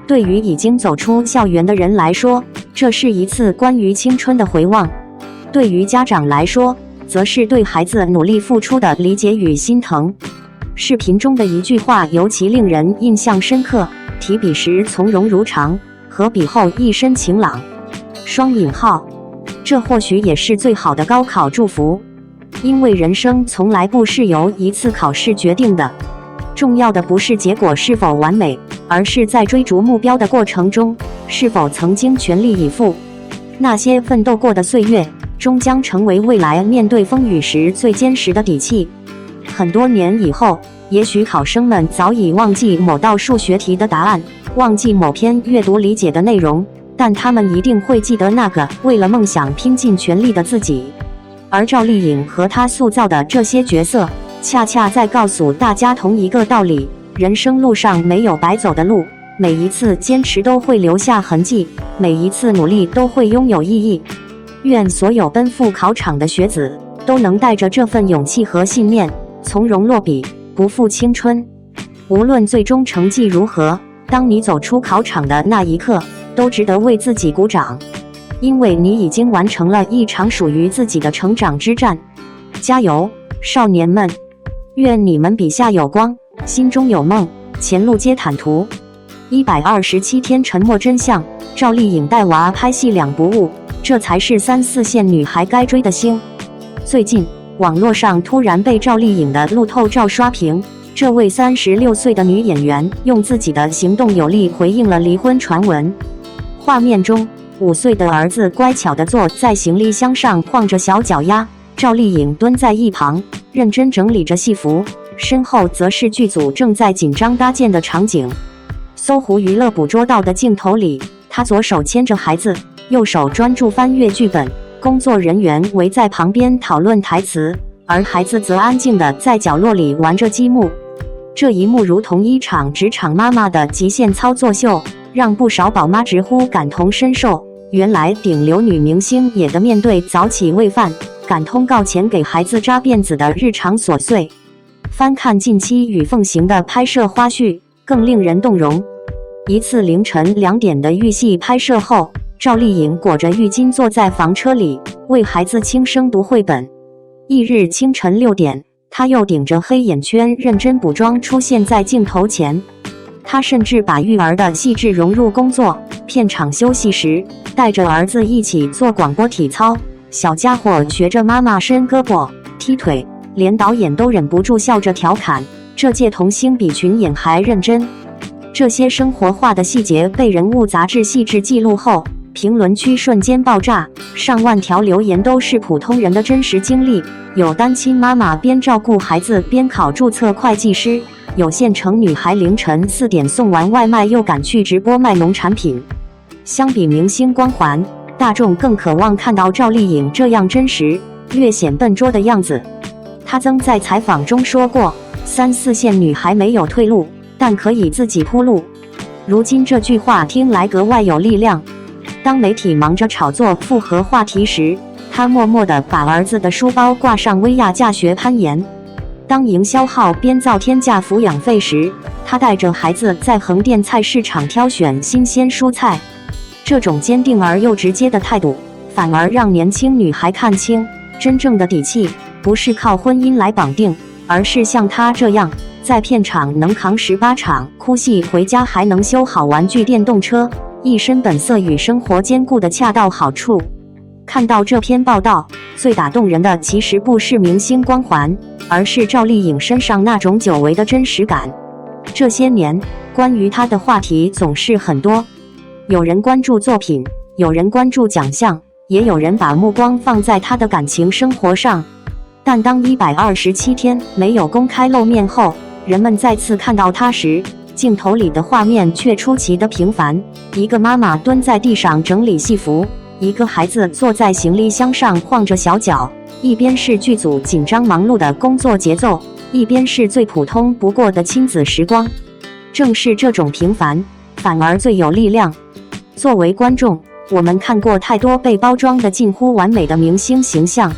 对于已经走出校园的人来说，这是一次关于青春的回望；对于家长来说，则是对孩子努力付出的理解与心疼。视频中的一句话尤其令人印象深刻：提笔时从容如常，合笔后一身晴朗。双引号，这或许也是最好的高考祝福，因为人生从来不是由一次考试决定的。重要的不是结果是否完美，而是在追逐目标的过程中，是否曾经全力以赴。那些奋斗过的岁月，终将成为未来面对风雨时最坚实的底气。很多年以后，也许考生们早已忘记某道数学题的答案，忘记某篇阅读理解的内容，但他们一定会记得那个为了梦想拼尽全力的自己。而赵丽颖和她塑造的这些角色，恰恰在告诉大家同一个道理：人生路上没有白走的路，每一次坚持都会留下痕迹，每一次努力都会拥有意义。愿所有奔赴考场的学子都能带着这份勇气和信念，从容落笔，不负青春。无论最终成绩如何，当你走出考场的那一刻，都值得为自己鼓掌，因为你已经完成了一场属于自己的成长之战。加油，少年们！愿你们笔下有光，心中有梦，前路皆坦途。127天沉默真相，赵丽颖带娃拍戏2不误，这才是3、4线女孩该追的星。最近，网络上突然被赵丽颖的路透照刷屏，这位36岁的女演员用自己的行动有力回应了离婚传闻。画面中，5岁的儿子乖巧地坐在行李箱上晃着小脚丫，赵丽颖蹲在一旁认真整理着戏服，身后则是剧组正在紧张搭建的场景。搜狐娱乐捕捉到的镜头里，她左手牵着孩子，右手专注翻阅剧本，工作人员围在旁边讨论台词，而孩子则安静地在角落里玩着积木。这一幕如同一场职场妈妈的极限操作秀，让不少宝妈直呼感同身受。原来顶流女明星也得面对早起喂饭、赶通告前给孩子扎辫子的日常琐碎。翻看近期与凤行的拍摄花絮，更令人动容。一次凌晨2点的浴戏拍摄后，赵丽颖裹着浴巾坐在房车里，为孩子轻声读绘本。翌日清晨6点，她又顶着黑眼圈认真补妆出现在镜头前。她甚至把育儿的细致融入工作，片场休息时带着儿子一起做广播体操，小家伙学着妈妈伸胳膊、踢腿，连导演都忍不住笑着调侃：这届童星比群演还认真。这些生活化的细节被人物杂志细致记录后，评论区瞬间爆炸，上万条留言都是普通人的真实经历。有单亲妈妈边照顾孩子边考注册会计师，有县城女孩凌晨4点送完外卖又赶去直播卖农产品。相比明星光环，大众更渴望看到赵丽颖这样真实、略显笨拙的样子。她曾在采访中说过：“3、4线女孩没有退路，但可以自己铺路。”如今这句话听来格外有力量。当媒体忙着炒作复合话题时，她默默地把儿子的书包挂上威亚架学攀岩。当营销号编造天价抚养费时，她带着孩子在横店菜市场挑选新鲜蔬菜。这种坚定而又直接的态度，反而让年轻女孩看清，真正的底气不是靠婚姻来绑定，而是像她这样，在片场能扛18场哭戏，回家还能修好玩具电动车，一身本色与生活兼顾的恰到好处。看到这篇报道，最打动人的其实不是明星光环，而是赵丽颖身上那种久违的真实感。这些年，关于她的话题总是很多，有人关注作品，有人关注奖项，也有人把目光放在她的感情生活上。但当127天没有公开露面后，人们再次看到她时，镜头里的画面却出奇的平凡。一个妈妈蹲在地上整理戏服，一个孩子坐在行李箱上晃着小脚，一边是剧组紧张忙碌的工作节奏，一边是最普通不过的亲子时光。正是这种平凡，反而最有力量。作为观众，我们看过太多被包装的近乎完美的明星形象，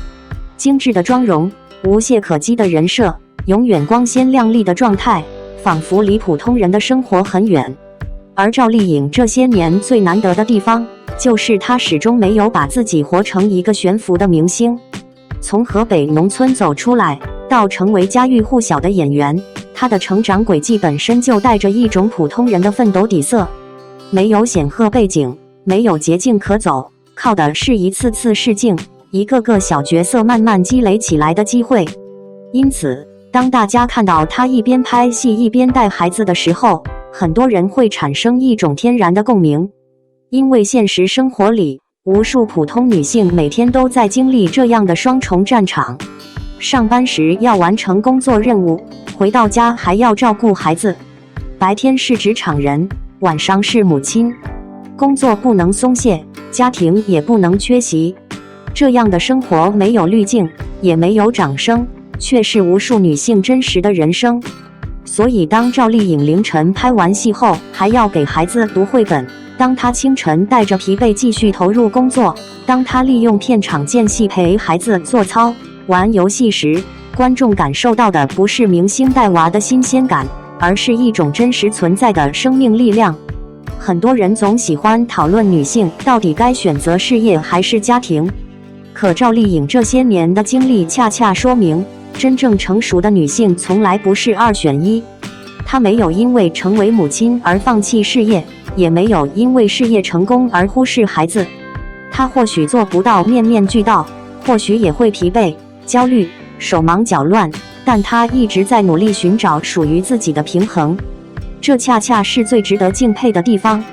精致的妆容，无懈可击的人设，永远光鲜亮丽的状态，仿佛离普通人的生活很远。而赵丽颖这些年最难得的地方，就是她始终没有把自己活成一个悬浮的明星。从河北农村走出来，到成为家喻户晓的演员，她的成长轨迹本身就带着一种普通人的奋斗底色。没有显赫背景，没有捷径可走，靠的是一次次试镜，一个个小角色慢慢积累起来的机会。因此，当大家看到她一边拍戏一边带孩子的时候，很多人会产生一种天然的共鸣。因为现实生活里，无数普通女性每天都在经历这样的双重战场。上班时要完成工作任务，回到家还要照顾孩子。白天是职场人，晚上是母亲。工作不能松懈，家庭也不能缺席。这样的生活没有滤镜，也没有掌声，却是无数女性真实的人生。所以当赵丽颖凌晨拍完戏后还要给孩子读绘本，当她清晨带着疲惫继续投入工作，当她利用片场间隙陪孩子做操、玩游戏时，观众感受到的不是明星带娃的新鲜感，而是一种真实存在的生命力量。很多人总喜欢讨论女性到底该选择事业还是家庭，可赵丽颖这些年的经历恰恰说明，真正成熟的女性从来不是2选1。她没有因为成为母亲而放弃事业，也没有因为事业成功而忽视孩子。她或许做不到面面俱到，或许也会疲惫、焦虑、手忙脚乱，但她一直在努力寻找属于自己的平衡。这恰恰是最值得敬佩的地方，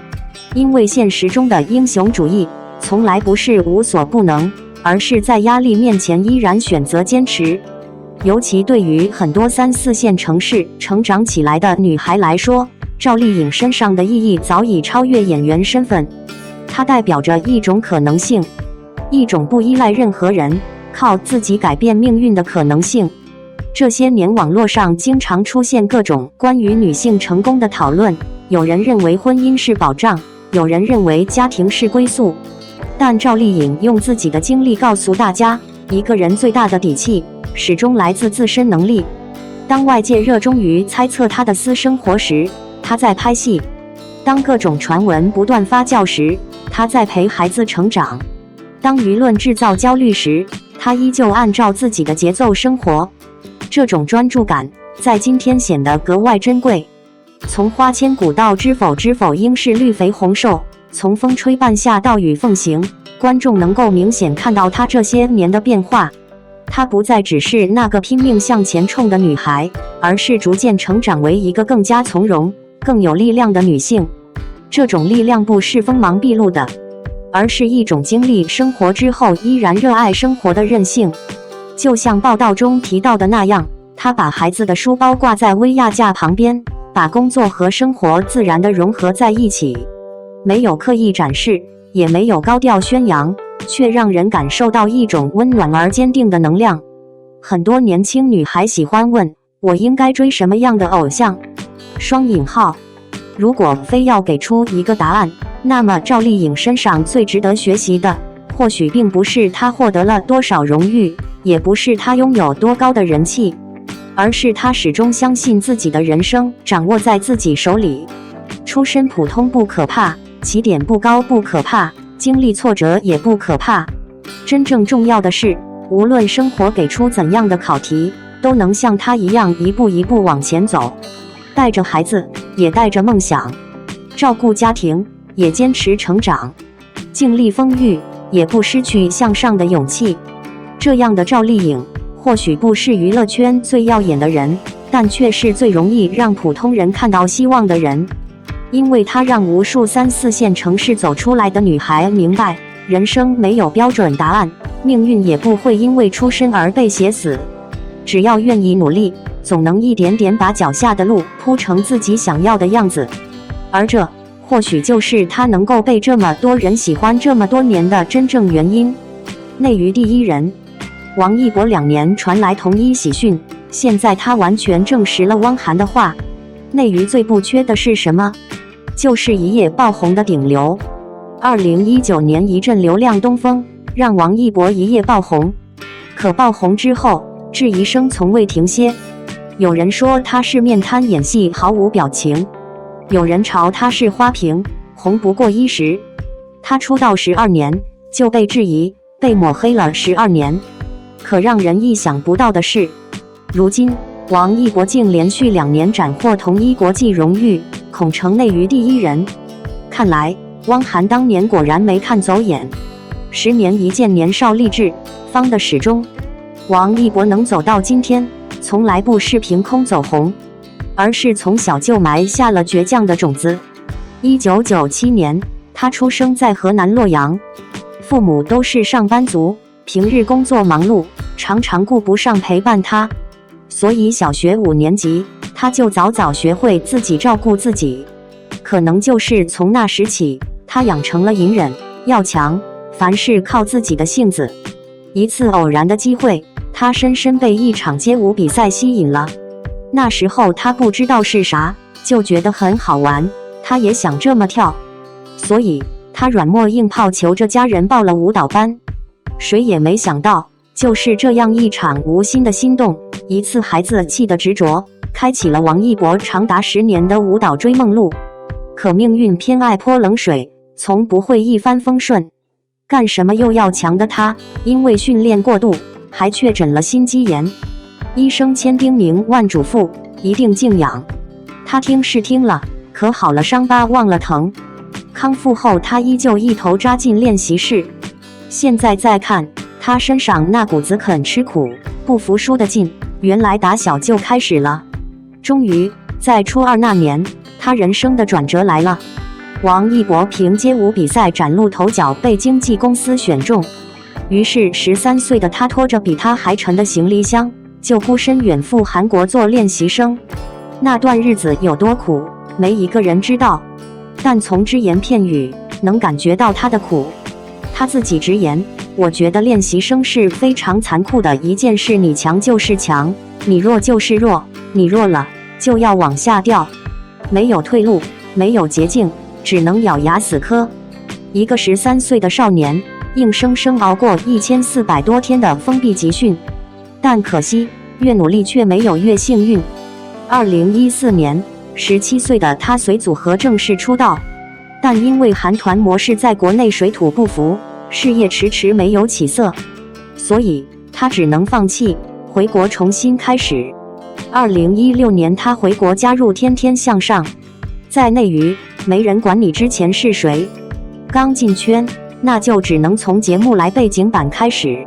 因为现实中的英雄主义从来不是无所不能，而是在压力面前依然选择坚持。尤其对于很多3、4线城市成长起来的女孩来说，赵丽颖身上的意义早已超越演员身份。它代表着一种可能性，一种不依赖任何人，靠自己改变命运的可能性。这些年网络上经常出现各种关于女性成功的讨论，有人认为婚姻是保障，有人认为家庭是归宿。但赵丽颖用自己的经历告诉大家，一个人最大的底气始终来自自身能力。当外界热衷于猜测她的私生活时，她在拍戏；当各种传闻不断发酵时，她在陪孩子成长；当舆论制造焦虑时，她依旧按照自己的节奏生活。这种专注感在今天显得格外珍贵。从花千骨到知否知否应是绿肥红瘦，从风吹半夏到雨凤行，观众能够明显看到她这些年的变化。她不再只是那个拼命向前冲的女孩，而是逐渐成长为一个更加从容、更有力量的女性。这种力量不是锋芒毕露的，而是一种经历生活之后依然热爱生活的韧性。就像报道中提到的那样，她把孩子的书包挂在微压架旁边，把工作和生活自然地融合在一起，没有刻意展示，也没有高调宣扬，却让人感受到一种温暖而坚定的能量。很多年轻女孩喜欢问，我应该追什么样的偶像？双引号。如果非要给出一个答案，那么赵丽颖身上最值得学习的，或许并不是她获得了多少荣誉，也不是她拥有多高的人气，而是她始终相信自己的人生掌握在自己手里。出身普通不可怕，起点不高不可怕，经历挫折也不可怕。真正重要的是，无论生活给出怎样的考题，都能像她一样一步一步往前走，带着孩子，也带着梦想，照顾家庭，也坚持成长，经历风雨，也不失去向上的勇气。这样的赵丽颖，或许不是娱乐圈最耀眼的人，但却是最容易让普通人看到希望的人。因为她让无数3、4线城市走出来的女孩明白，人生没有标准答案，命运也不会因为出身而被写死。只要愿意努力，总能一点点把脚下的路铺成自己想要的样子。而这或许就是她能够被这么多人喜欢这么多年的真正原因。内娱第一人王一博2年传来同一喜讯，现在他完全证实了汪涵的话。内娱最不缺的是什么？就是一夜爆红的顶流。2019年一阵流量东风，让王一博一夜爆红。可爆红之后，质疑声从未停歇。有人说他是面瘫演戏毫无表情，有人嘲他是花瓶，红不过一时。他出道12年，就被质疑，被抹黑了12年。可让人意想不到的是，如今王一博竟连续2年斩获同一国际荣誉，恐成内娱第一人。看来汪涵当年果然没看走眼。10年一见年少励志，方的始终。王一博能走到今天，从来不是凭空走红，而是从小就埋下了倔强的种子。1997年，他出生在河南洛阳，父母都是上班族，平日工作忙碌，常常顾不上陪伴他，所以小学5年级，他就早早学会自己照顾自己。可能就是从那时起，他养成了隐忍、要强，凡事靠自己的性子。一次偶然的机会，他深深被一场街舞比赛吸引了。那时候他不知道是啥，就觉得很好玩，他也想这么跳，所以他软磨硬泡求着家人报了舞蹈班。谁也没想到，就是这样一场无心的心动，一次孩子气的执着，开启了王一博长达10年的舞蹈追梦路。可命运偏爱泼冷水，从不会一帆风顺。干什么又要强的他，因为训练过度，还确诊了心肌炎。医生千叮咛万嘱咐，一定静养。他听是听了，可好了伤疤忘了疼。康复后，他依旧一头扎进练习室。现在再看他身上那股子肯吃苦、不服输的劲，原来打小就开始了。终于，在初二那年，他人生的转折来了。王一博凭街舞比赛崭露头角，被经纪公司选中。于是13岁的他拖着比他还沉的行李箱，就孤身远赴韩国做练习生。那段日子有多苦，没一个人知道，但从只言片语能感觉到他的苦。他自己直言，我觉得练习生是非常残酷的一件事，你强就是强，你弱就是弱，你弱了就要往下掉，没有退路，没有捷径，只能咬牙死磕。一个13岁的少年，硬生生熬过1400多天的封闭集训，但可惜，越努力却没有越幸运。2014年，17岁的他随组合正式出道，但因为韩团模式在国内水土不服，事业迟迟没有起色，所以他只能放弃，回国重新开始。2016年，他回国加入天天向上，在内娱没人管你之前是谁，刚进圈那就只能从节目来背景板开始。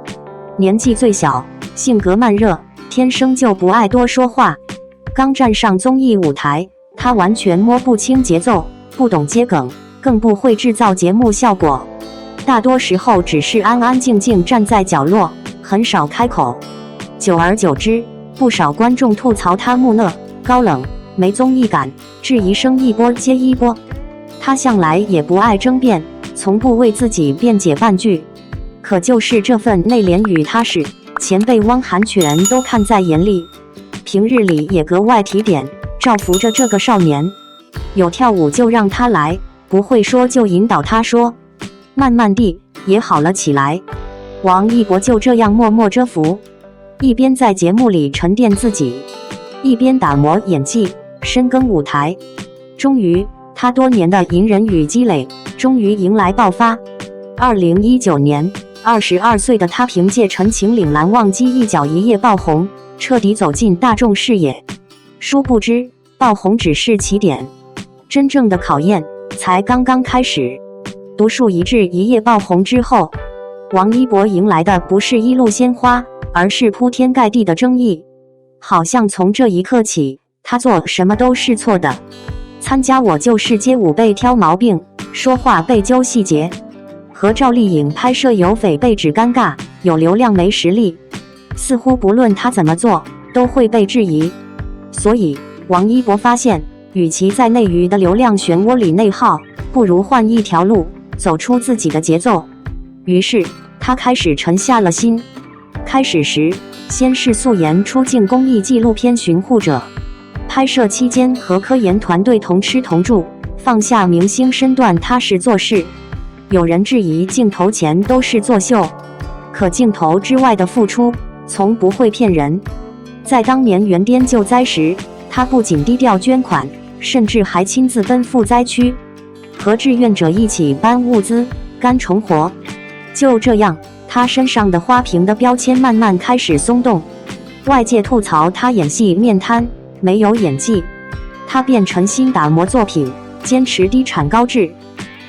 年纪最小，性格慢热，天生就不爱多说话。刚站上综艺舞台，他完全摸不清节奏，不懂接梗，更不会制造节目效果，大多时候只是安安静静站在角落，很少开口。久而久之，不少观众吐槽他木讷、高冷、没综艺感，质疑声一波接一波。他向来也不爱争辩，从不为自己辩解半句，可就是这份内敛与踏实，前辈汪涵全都看在眼里，平日里也格外提点，照拂着这个少年。有跳舞就让他来，不会说就引导他说，慢慢地也好了起来。王一博就这样默默蛰伏，一边在节目里沉淀自己，一边打磨演技，深耕舞台。终于，他多年的隐忍与积累终于迎来爆发。2019年，22岁的他凭借《陈情岭蓝忘机》一脚一夜爆红，彻底走进大众视野。殊不知，爆红只是起点，真正的考验才刚刚开始。独树一帜一夜爆红之后，王一博迎来的不是一路鲜花，而是铺天盖地的争议。好像从这一刻起，他做什么都是错的。参加我就是街舞被挑毛病，说话被揪细节，和赵丽颖拍摄有匪被指尴尬，有流量没实力，似乎不论他怎么做都会被质疑。所以王一博发现，与其在内娱的流量漩涡里内耗，不如换一条路，走出自己的节奏。于是他开始沉下了心。开始时，先是素颜出镜公益纪录片《寻护者》，拍摄期间和科研团队同吃同住，放下明星身段踏实做事。有人质疑镜头前都是作秀，可镜头之外的付出从不会骗人。在当年原滇救灾时，他不仅低调捐款，甚至还亲自奔赴灾区，和志愿者一起搬物资、干重活。就这样，他身上的花瓶的标签慢慢开始松动。外界吐槽他演戏面瘫，没有演技，他便诚心打磨作品，坚持低产高质。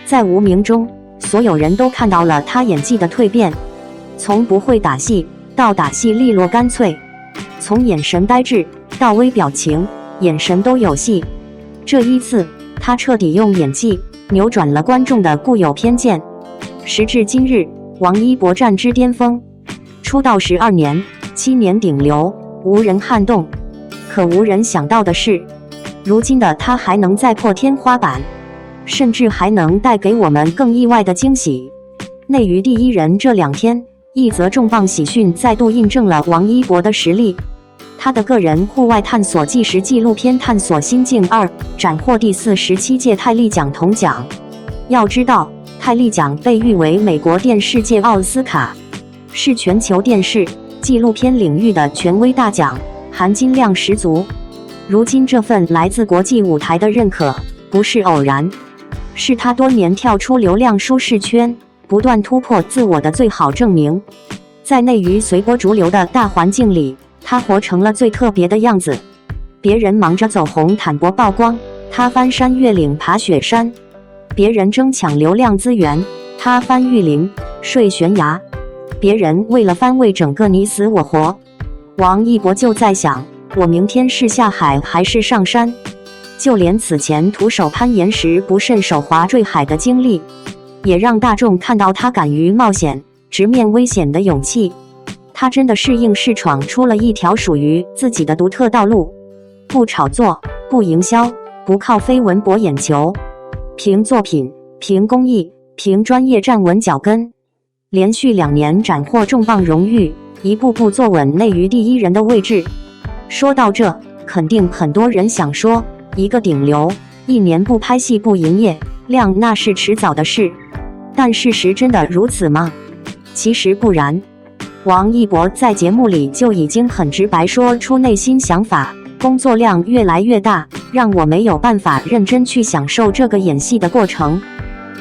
在无名中，所有人都看到了他演技的蜕变，从不会打戏到打戏利落干脆，从眼神呆滞到微表情，眼神都有戏。这一次，他彻底用演技扭转了观众的固有偏见。时至今日，王一博站之巅峰，出道12年，7年顶流，无人撼动。可无人想到的是，如今的他还能再破天花板，甚至还能带给我们更意外的惊喜。内娱第一人这2天，一则重磅喜讯再度印证了王一博的实力。他的个人户外探索纪实纪录片《探索心境2》斩获第47届泰利奖铜奖。要知道，泰利奖被誉为美国电视界奥斯卡，是全球电视纪录片领域的权威大奖，含金量十足。如今这份来自国际舞台的认可，不是偶然，是他多年跳出流量舒适圈，不断突破自我的最好证明。在内娱随波逐流的大环境里，他活成了最特别的样子。别人忙着走红毯博曝光，他翻山越岭爬雪山；别人争抢流量资源，他翻玉林睡悬崖；别人为了番位整个你死我活，王一博就在想，我明天是下海还是上山？就连此前徒手攀岩时不慎手滑坠海的经历，也让大众看到他敢于冒险、直面危险的勇气。他真的是硬是闯出了一条属于自己的独特道路，不炒作，不营销，不靠绯闻博眼球，凭作品，凭工艺，凭专业站稳脚跟，连续2年斩获重磅荣誉，一步步坐稳内娱第1人的位置。说到这，肯定很多人想说，一个顶流1年不拍戏不营业，量那是迟早的事。但事实真的如此吗？其实不然。王一博在节目里就已经很直白说出内心想法，工作量越来越大，让我没有办法认真去享受这个演戏的过程。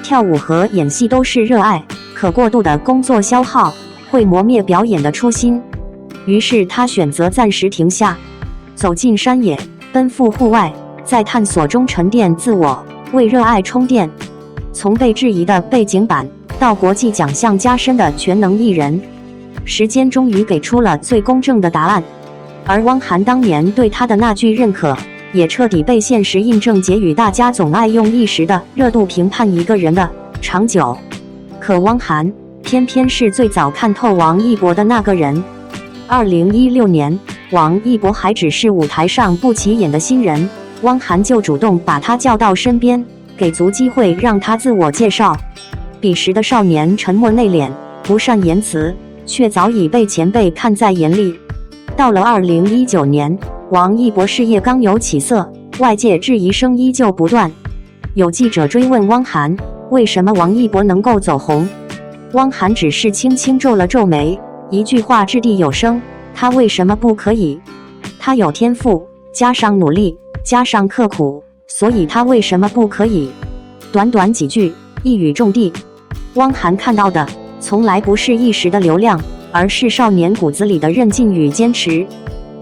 跳舞和演戏都是热爱，可过度的工作消耗会磨灭表演的初心。于是他选择暂时停下，走进山野，奔赴户外，在探索中沉淀自我，为热爱充电。从被质疑的背景板到国际奖项加身的全能艺人，时间终于给出了最公正的答案。而汪涵当年对他的那句认可，也彻底被现实印证，给予大家总爱用一时的热度评判一个人的长久。可汪涵偏偏是最早看透王一博的那个人。2016年，王一博还只是舞台上不起眼的新人，汪涵就主动把他叫到身边，给足机会让他自我介绍。彼时的少年沉默内敛，不善言辞，却早已被前辈看在眼里。到了2019年，王一博事业刚有起色，外界质疑声依旧不断。有记者追问汪涵，为什么王一博能够走红？汪涵只是轻轻皱了皱眉，一句话掷地有声：他为什么不可以？他有天赋，加上努力，加上刻苦，所以他为什么不可以？短短几句，一语中的。汪涵看到的从来不是一时的流量，而是少年骨子里的韧劲与坚持。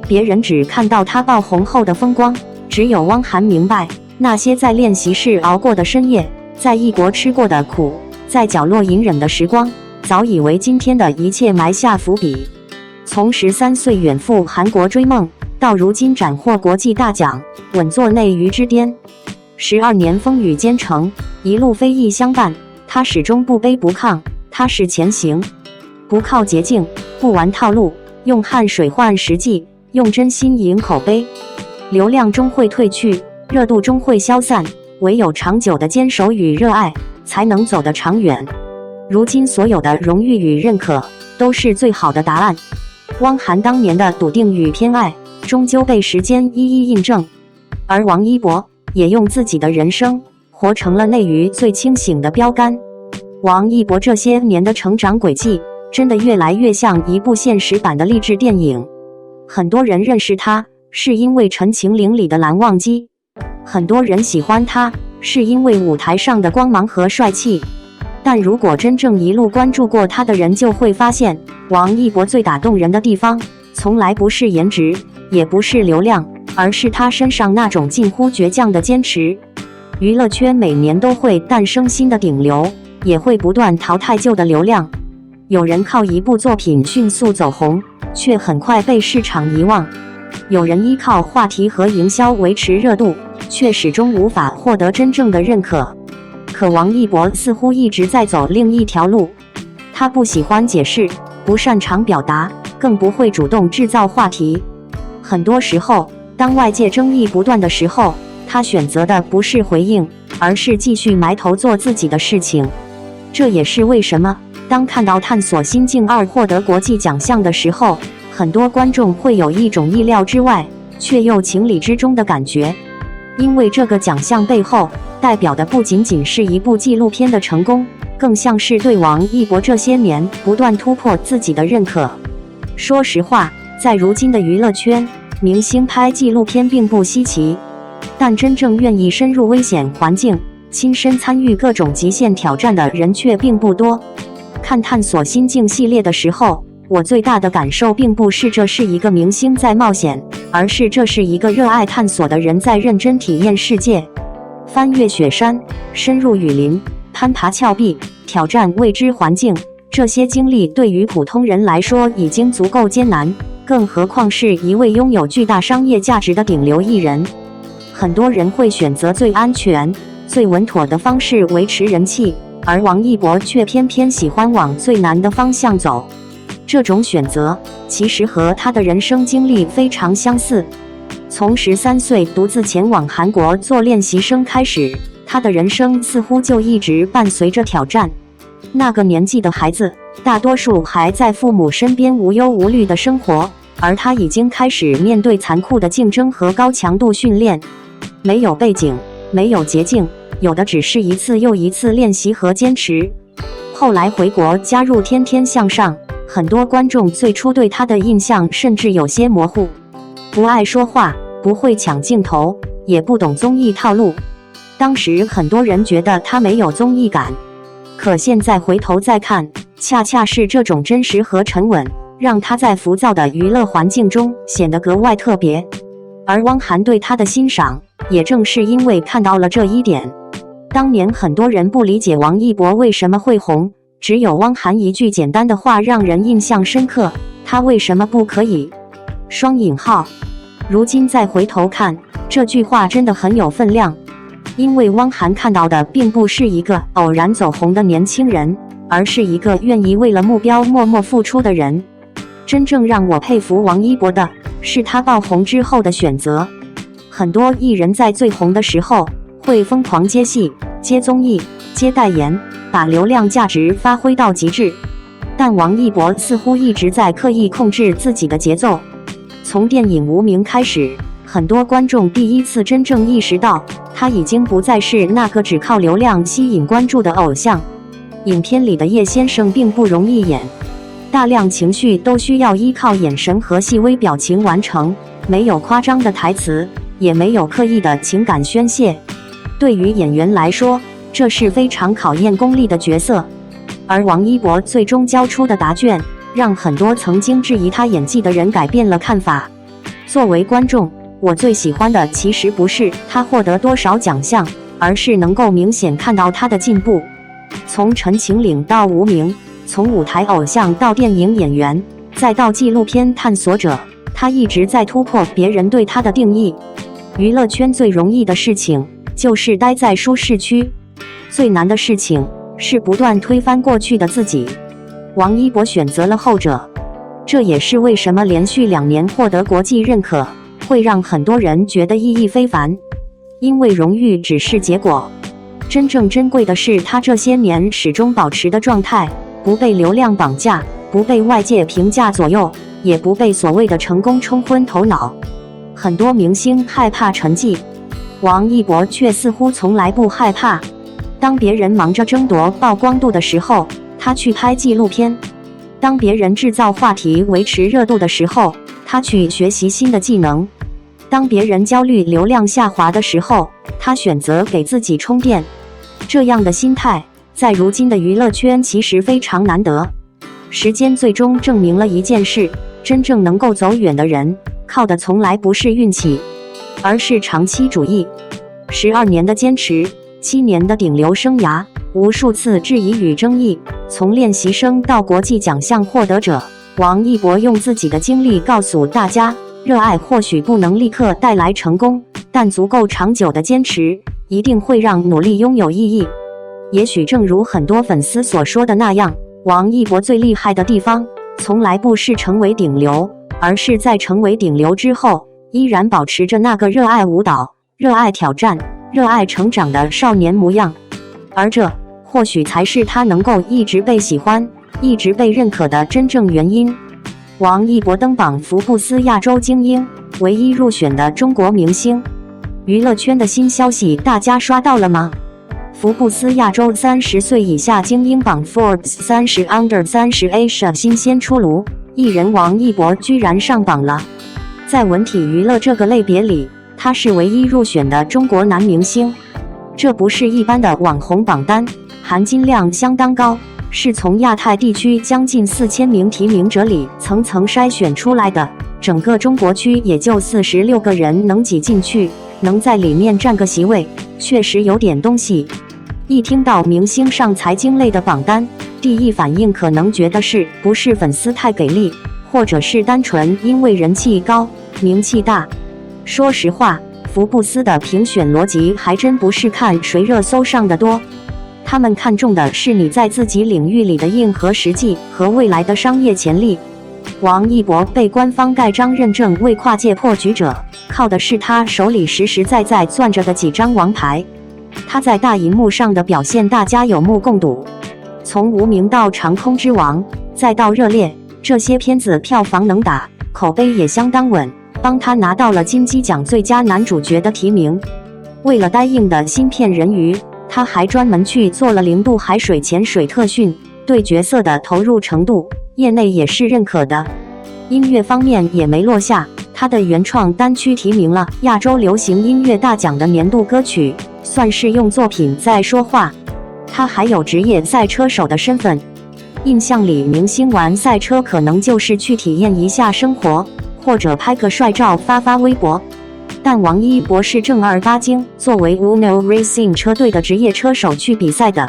别人只看到他爆红后的风光，只有汪涵明白，那些在练习室熬过的深夜，在异国吃过的苦，在角落隐忍的时光，早已为今天的一切埋下伏笔。从13岁远赴韩国追梦，到如今斩获国际大奖，稳坐内娱之巅。12年风雨兼程，一路非议相伴，他始终不卑不亢，踏实前行，不靠捷径，不玩套路，用汗水换实际，用真心赢口碑。流量终会褪去，热度终会消散，唯有长久的坚守与热爱，才能走得长远。如今所有的荣誉与认可，都是最好的答案。汪涵当年的笃定与偏爱，终究被时间一一印证。而王一博也用自己的人生，活成了内娱最清醒的标杆。王一博这些年的成长轨迹，真的越来越像一部现实版的励志电影。很多人认识他，是因为《陈情令》里的蓝忘机；很多人喜欢他，是因为舞台上的光芒和帅气。但如果真正一路关注过他的人，就会发现，王一博最打动人的地方，从来不是颜值，也不是流量，而是他身上那种近乎倔强的坚持。娱乐圈每年都会诞生新的顶流，也会不断淘汰旧的流量。有人靠一部作品迅速走红，却很快被市场遗忘；有人依靠话题和营销维持热度，却始终无法获得真正的认可。可王一博似乎一直在走另一条路，他不喜欢解释，不擅长表达，更不会主动制造话题。很多时候，当外界争议不断的时候，他选择的不是回应，而是继续埋头做自己的事情。这也是为什么当看到《探索心境2》获得国际奖项的时候，很多观众会有一种意料之外，却又情理之中的感觉。因为这个奖项背后代表的不仅仅是一部纪录片的成功，更像是对王一博这些年不断突破自己的认可。说实话，在如今的娱乐圈，明星拍纪录片并不稀奇，但真正愿意深入危险环境，亲身参与各种极限挑战的人却并不多。看《探索心境》系列的时候，我最大的感受并不是这是一个明星在冒险，而是这是一个热爱探索的人在认真体验世界。翻越雪山，深入雨林，攀爬峭壁，挑战未知环境，这些经历对于普通人来说已经足够艰难，更何况是一位拥有巨大商业价值的顶流艺人。很多人会选择最安全、最稳妥的方式维持人气，而王一博却偏偏喜欢往最难的方向走。这种选择其实和他的人生经历非常相似。从13岁独自前往韩国做练习生开始，他的人生似乎就一直伴随着挑战。那个年纪的孩子，大多数还在父母身边无忧无虑的生活，而他已经开始面对残酷的竞争和高强度训练。没有背景，没有捷径，有的只是一次又一次练习和坚持。后来回国加入天天向上，很多观众最初对他的印象甚至有些模糊，不爱说话，不会抢镜头，也不懂综艺套路。当时很多人觉得他没有综艺感，可现在回头再看，恰恰是这种真实和沉稳，让他在浮躁的娱乐环境中显得格外特别。而汪涵对他的欣赏，也正是因为看到了这一点。当年很多人不理解王一博为什么会红，只有汪涵一句简单的话让人印象深刻：他为什么不可以？双引号。如今再回头看，这句话真的很有分量。因为汪涵看到的并不是一个偶然走红的年轻人，而是一个愿意为了目标默默付出的人。真正让我佩服王一博的是他爆红之后的选择。很多艺人在最红的时候会疯狂接戏、接综艺、接代言，把流量价值发挥到极致。但王一博似乎一直在刻意控制自己的节奏。从电影《无名》开始，很多观众第一次真正意识到，他已经不再是那个只靠流量吸引关注的偶像。影片里的叶先生并不容易演，大量情绪都需要依靠眼神和细微表情完成，没有夸张的台词，也没有刻意的情感宣泄。对于演员来说，这是非常考验功力的角色。而王一博最终交出的答卷，让很多曾经质疑他演技的人改变了看法。作为观众，我最喜欢的其实不是他获得多少奖项，而是能够明显看到他的进步。从陈情令到无名，从舞台偶像到电影演员，再到纪录片探索者，他一直在突破别人对他的定义。娱乐圈最容易的事情就是待在舒适区，最难的事情是不断推翻过去的自己。王一博选择了后者，这也是为什么连续2年获得国际认可，会让很多人觉得意义非凡。因为荣誉只是结果，真正珍贵的是他这些年始终保持的状态，不被流量绑架，不被外界评价左右，也不被所谓的成功冲昏头脑。很多明星害怕沉寂，王一博却似乎从来不害怕。当别人忙着争夺曝光度的时候，他去拍纪录片；当别人制造话题维持热度的时候，他去学习新的技能；当别人焦虑流量下滑的时候，他选择给自己充电。这样的心态，在如今的娱乐圈其实非常难得。时间最终证明了一件事：真正能够走远的人，靠的从来不是运气，而是长期主义。12年的坚持，7年的顶流生涯，无数次质疑与争议，从练习生到国际奖项获得者，王一博用自己的经历告诉大家，热爱或许不能立刻带来成功，但足够长久的坚持，一定会让努力拥有意义。也许正如很多粉丝所说的那样，王一博最厉害的地方，从来不是成为顶流，而是在成为顶流之后，依然保持着那个热爱舞蹈、热爱挑战、热爱成长的少年模样。而这或许才是他能够一直被喜欢、一直被认可的真正原因。王一博登榜福布斯亚洲精英，唯一入选的中国明星。娱乐圈的新消息大家刷到了吗？福布斯亚洲30岁以下精英榜 Forbes 30 Under 30 Asia 新鲜出炉，艺人王一博居然上榜了。在文体娱乐这个类别里，他是唯一入选的中国男明星。这不是一般的网红榜单，含金量相当高，是从亚太地区将近4000名提名者里层层筛选出来的，整个中国区也就46个人能挤进去，能在里面占个席位，确实有点东西。一听到明星上财经类的榜单，第一反应可能觉得是不是粉丝太给力，或者是单纯因为人气高、名气大。说实话，福布斯的评选逻辑还真不是看谁热搜上的多，他们看重的是你在自己领域里的硬核实际和未来的商业潜力。王一博被官方盖章认证为跨界破局者，靠的是他手里实实在在攥着的几张王牌。他在大荧幕上的表现大家有目共睹，从无名到长空之王再到热烈，这些片子票房能打，口碑也相当稳，帮他拿到了金鸡奖最佳男主角的提名。为了待映的新片人鱼，他还专门去做了0度海水潜水特训，对角色的投入程度，业内也是认可的。音乐方面也没落下，他的原创单曲提名了亚洲流行音乐大奖的年度歌曲，算是用作品在说话。他还有职业赛车手的身份，印象里明星玩赛车可能就是去体验一下生活，或者拍个帅照发发微博。但王一博是正儿八经作为 Uno Racing 车队的职业车手去比赛的。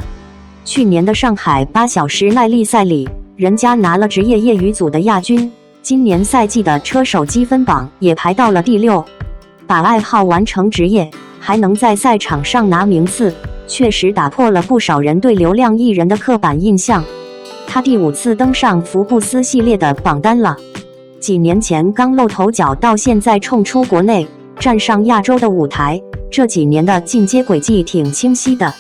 去年的上海8小时耐力赛里，人家拿了职业业余组的亚军，今年赛季的车手积分榜也排到了第6。把爱好完成职业，还能在赛场上拿名次，确实打破了不少人对流量艺人的刻板印象。他第5次登上福布斯系列的榜单了，几年前刚露头角，到现在冲出国内，站上亚洲的舞台，这几年的进阶轨迹挺清晰的。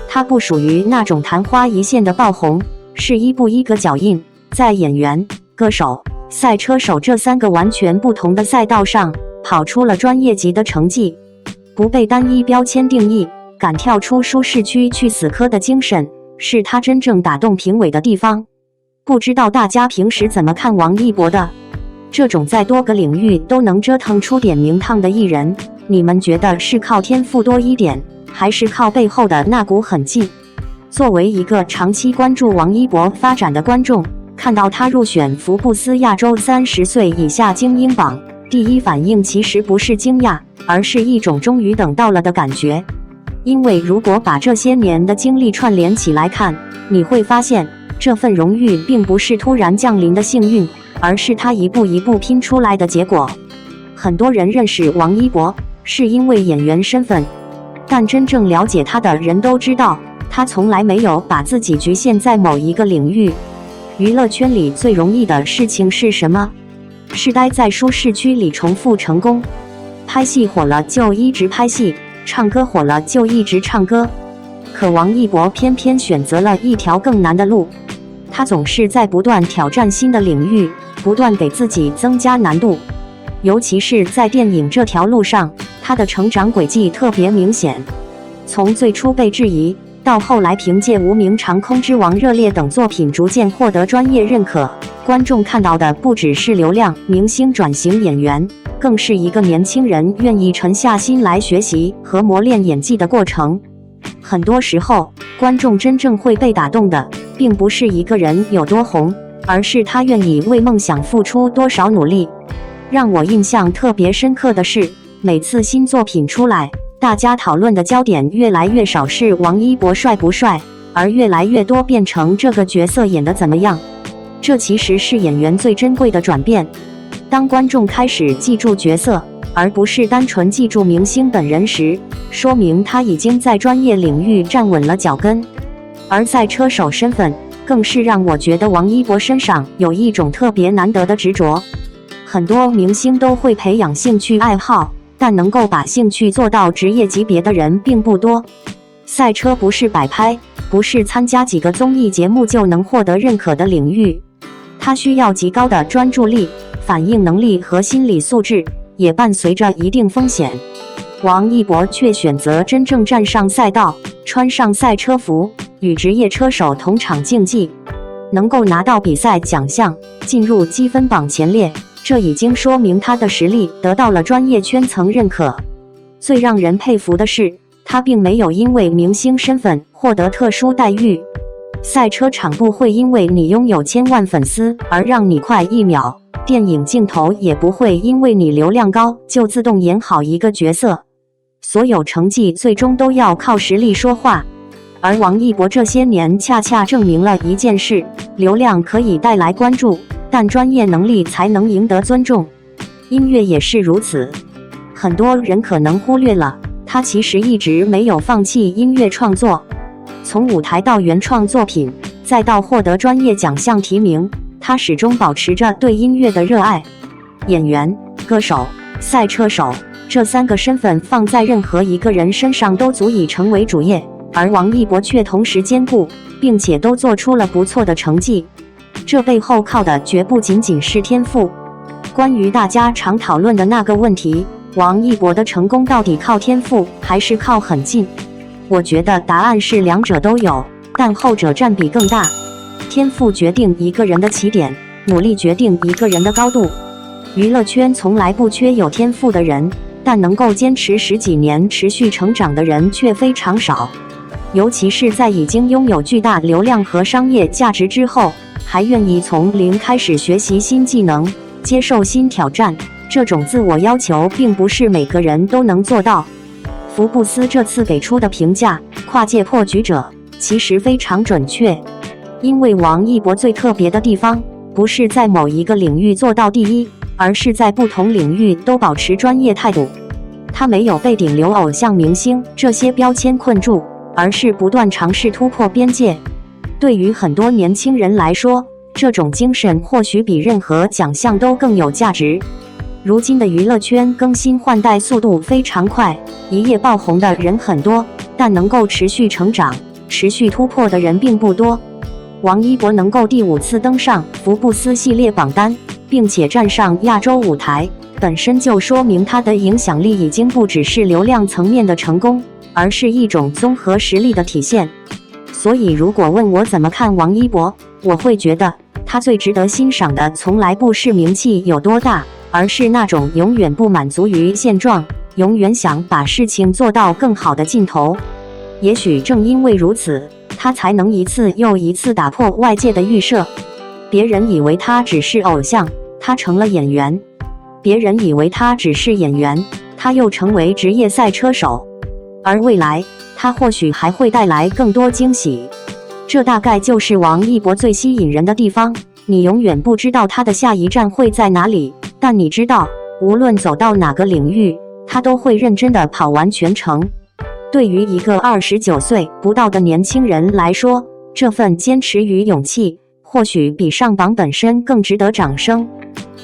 他不属于那种昙花一现的爆红，是一步一个脚印，在演员、歌手、赛车手这3个完全不同的赛道上跑出了专业级的成绩。不被单一标签定义，敢跳出舒适区去死磕的精神，是他真正打动评委的地方。不知道大家平时怎么看王一博的？这种在多个领域都能折腾出点名堂的艺人，你们觉得是靠天赋多一点，还是靠背后的那股狠劲？作为一个长期关注王一博发展的观众，看到他入选福布斯亚洲30岁以下精英榜，第一反应其实不是惊讶，而是一种终于等到了的感觉。因为如果把这些年的经历串联起来看，你会发现这份荣誉并不是突然降临的幸运，而是他一步一步拼出来的结果。很多人认识王一博是因为演员身份，但真正了解他的人都知道，他从来没有把自己局限在某一个领域。娱乐圈里最容易的事情是什么？是待在舒适区里重复成功。拍戏火了就一直拍戏，唱歌火了就一直唱歌。可王一博偏偏选择了一条更难的路，他总是在不断挑战新的领域，不断给自己增加难度。尤其是在电影这条路上，他的成长轨迹特别明显。从最初被质疑，到后来凭借《无名》《长空之王》《热烈》等作品逐渐获得专业认可，观众看到的不只是流量明星转型演员，更是一个年轻人愿意沉下心来学习和磨练演技的过程。很多时候，观众真正会被打动的，并不是一个人有多红，而是他愿意为梦想付出多少努力。让我印象特别深刻的是，每次新作品出来，大家讨论的焦点越来越少是王一博帅不帅，而越来越多变成这个角色演得怎么样。这其实是演员最珍贵的转变。当观众开始记住角色，而不是单纯记住明星本人时，说明他已经在专业领域站稳了脚跟。而赛车手身份，更是让我觉得王一博身上有一种特别难得的执着。很多明星都会培养兴趣爱好，但能够把兴趣做到职业级别的人并不多。赛车不是摆拍，不是参加几个综艺节目就能获得认可的领域，它需要极高的专注力、反应能力和心理素质，也伴随着一定风险。王一博却选择真正站上赛道，穿上赛车服，与职业车手同场竞技，能够拿到比赛奖项，进入积分榜前列，这已经说明他的实力得到了专业圈层认可。最让人佩服的是，他并没有因为明星身份获得特殊待遇。赛车场不会因为你拥有千万粉丝而让你快1秒，电影镜头也不会因为你流量高就自动演好一个角色。所有成绩最终都要靠实力说话。而王一博这些年恰恰证明了一件事：流量可以带来关注，但专业能力才能赢得尊重。音乐也是如此，很多人可能忽略了，他其实一直没有放弃音乐创作。从舞台到原创作品，再到获得专业奖项提名，他始终保持着对音乐的热爱。演员、歌手、赛车手，这3个身份放在任何一个人身上都足以成为主业，而王一博却同时兼顾，并且都做出了不错的成绩。这背后靠的绝不仅仅是天赋。关于大家常讨论的那个问题，王一博的成功到底靠天赋还是靠狠劲？我觉得答案是两者都有，但后者占比更大。天赋决定一个人的起点，努力决定一个人的高度。娱乐圈从来不缺有天赋的人，但能够坚持10几年持续成长的人却非常少。尤其是在已经拥有巨大流量和商业价值之后，还愿意从零开始学习新技能，接受新挑战，这种自我要求并不是每个人都能做到。福布斯这次给出的评价“跨界破局者”其实非常准确，因为王一博最特别的地方，不是在某一个领域做到第一，而是在不同领域都保持专业态度。他没有被顶流偶像明星这些标签困住，而是不断尝试突破边界。对于很多年轻人来说，这种精神或许比任何奖项都更有价值。如今的娱乐圈更新换代速度非常快，一夜爆红的人很多，但能够持续成长、持续突破的人并不多。王一博能够第5次登上福布斯系列榜单，并且站上亚洲舞台，本身就说明他的影响力已经不只是流量层面的成功，而是一种综合实力的体现。所以如果问我怎么看王一博，我会觉得他最值得欣赏的从来不是名气有多大，而是那种永远不满足于现状，永远想把事情做到更好的劲头。也许正因为如此，他才能一次又一次打破外界的预设。别人以为他只是偶像，他成了演员；别人以为他只是演员，他又成为职业赛车手。而未来，他或许还会带来更多惊喜。这大概就是王一博最吸引人的地方。你永远不知道他的下一站会在哪里，但你知道，无论走到哪个领域，他都会认真地跑完全程。对于一个29岁不到的年轻人来说，这份坚持与勇气，或许比上榜本身更值得掌声。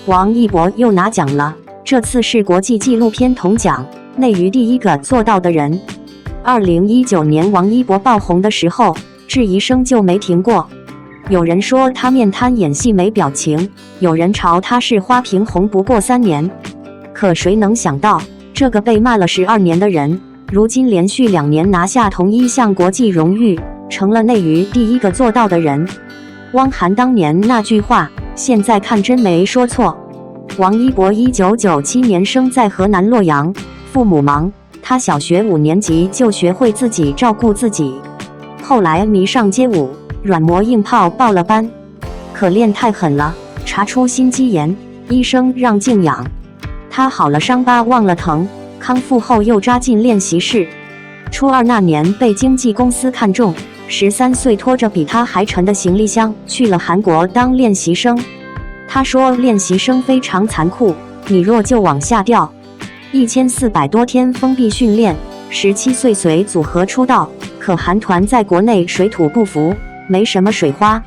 王一博又拿奖了，这次是国际纪录片铜奖，内娱第一个做到的人。2019年王一博爆红的时候，质疑声就没停过。有人说他面瘫演戏没表情，有人嘲他是花瓶红不过3年。可谁能想到，这个被骂了12年的人，如今连续2年拿下同一项国际荣誉，成了内娱第一个做到的人。汪涵当年那句话，现在看真没说错。王一博1997年生在河南洛阳，父母忙，他小学5年级就学会自己照顾自己，后来迷上街舞，软磨硬泡报了班，可练太狠了，查出心肌炎，医生让静养。他好了伤疤忘了疼，康复后又扎进练习室。初2那年被经纪公司看中，13岁拖着比他还沉的行李箱去了韩国当练习生。他说练习生非常残酷，你弱就往下掉。1400多天封闭训练，17岁随组合出道，可韩团在国内水土不服，没什么水花。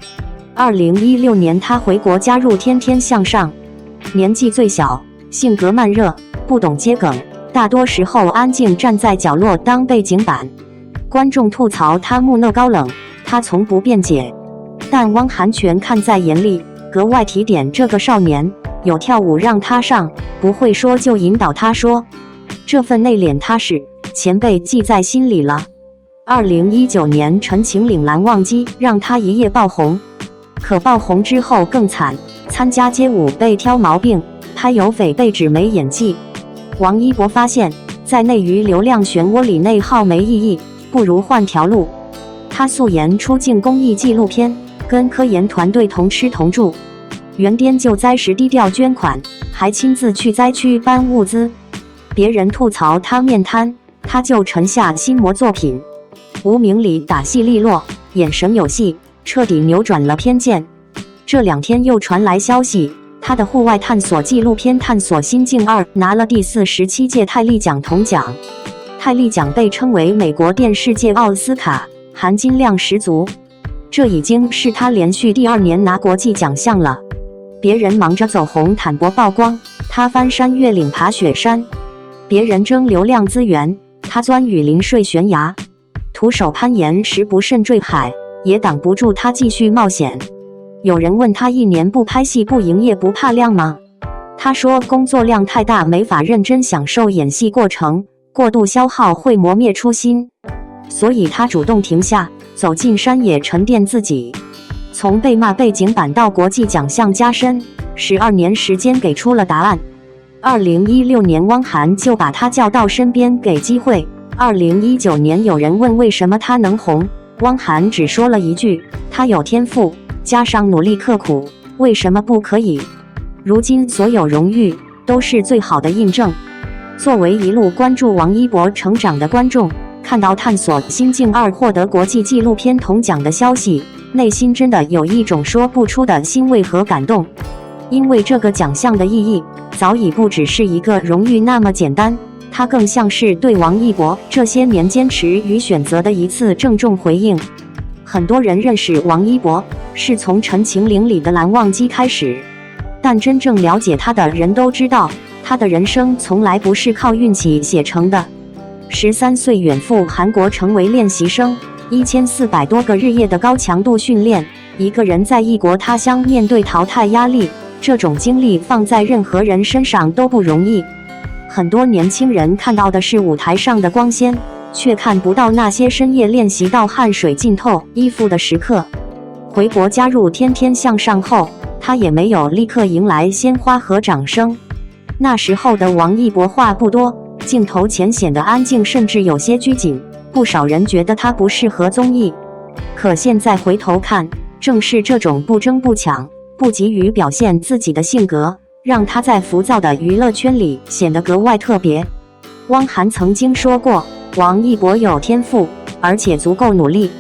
2016年他回国加入天天向上，年纪最小，性格慢热，不懂接梗，大多时候安静站在角落当背景板。观众吐槽他木讷高冷，他从不辩解，但汪涵全看在眼里，格外提点这个少年，有跳舞让他上，不会说就引导他说，这份内敛踏实，前辈记在心里了。2019年陈情岭蓝忘机让他一夜爆红，可爆红之后更惨，参加街舞被挑毛病，拍有匪被指没演技。王一博发现，在内娱流量漩涡里内耗没意义，不如换条路。他素颜出镜公益纪录片，跟科研团队同吃同住，原滇救灾时低调捐款，还亲自去灾区搬物资。别人吐槽他面瘫，他就沉下心磨作品。无名里打戏利落，眼神有戏，彻底扭转了偏见。这2天又传来消息，他的户外探索纪录片《探索心境2》拿了第47届泰利奖铜奖。泰利奖被称为美国电视界奥斯卡，含金量十足。这已经是他连续第2年拿国际奖项了。别人忙着走红坦博曝光，他翻山越岭爬雪山；别人争流量资源，他钻雨林睡悬崖。徒手攀岩时不慎坠海，也挡不住他继续冒险。有人问他1年不拍戏不营业不怕亮吗？他说工作量太大，没法认真享受演戏过程，过度消耗会磨灭初心。所以他主动停下，走进山野沉淀自己。从被骂背景板到国际奖项加身，12年时间给出了答案。2016年汪涵就把他叫到身边给机会。2019年有人问为什么他能红，汪涵只说了一句：他有天赋，加上努力刻苦，为什么不可以？如今所有荣誉都是最好的印证。作为一路关注王一博成长的观众，看到《探索心境2》获得国际纪录片铜奖的消息，内心真的有一种说不出的欣慰和感动。因为这个奖项的意义早已不只是一个荣誉那么简单，它更像是对王一博这些年坚持与选择的一次郑重回应。很多人认识王一博是从《陈情令》里的蓝忘机开始，但真正了解他的人都知道，他的人生从来不是靠运气写成的。13岁远赴韩国成为练习生，1400多个日夜的高强度训练，一个人在异国他乡面对淘汰压力，这种经历放在任何人身上都不容易。很多年轻人看到的是舞台上的光鲜，却看不到那些深夜练习到汗水浸透衣服的时刻。回国加入天天向上后，他也没有立刻迎来鲜花和掌声。那时候的王一博话不多，镜头前显得安静，甚至有些拘谨，不少人觉得他不适合综艺。可现在回头看，正是这种不争不抢，不急于表现自己的性格，让他在浮躁的娱乐圈里显得格外特别。汪涵曾经说过，王一博有天赋，而且足够努力。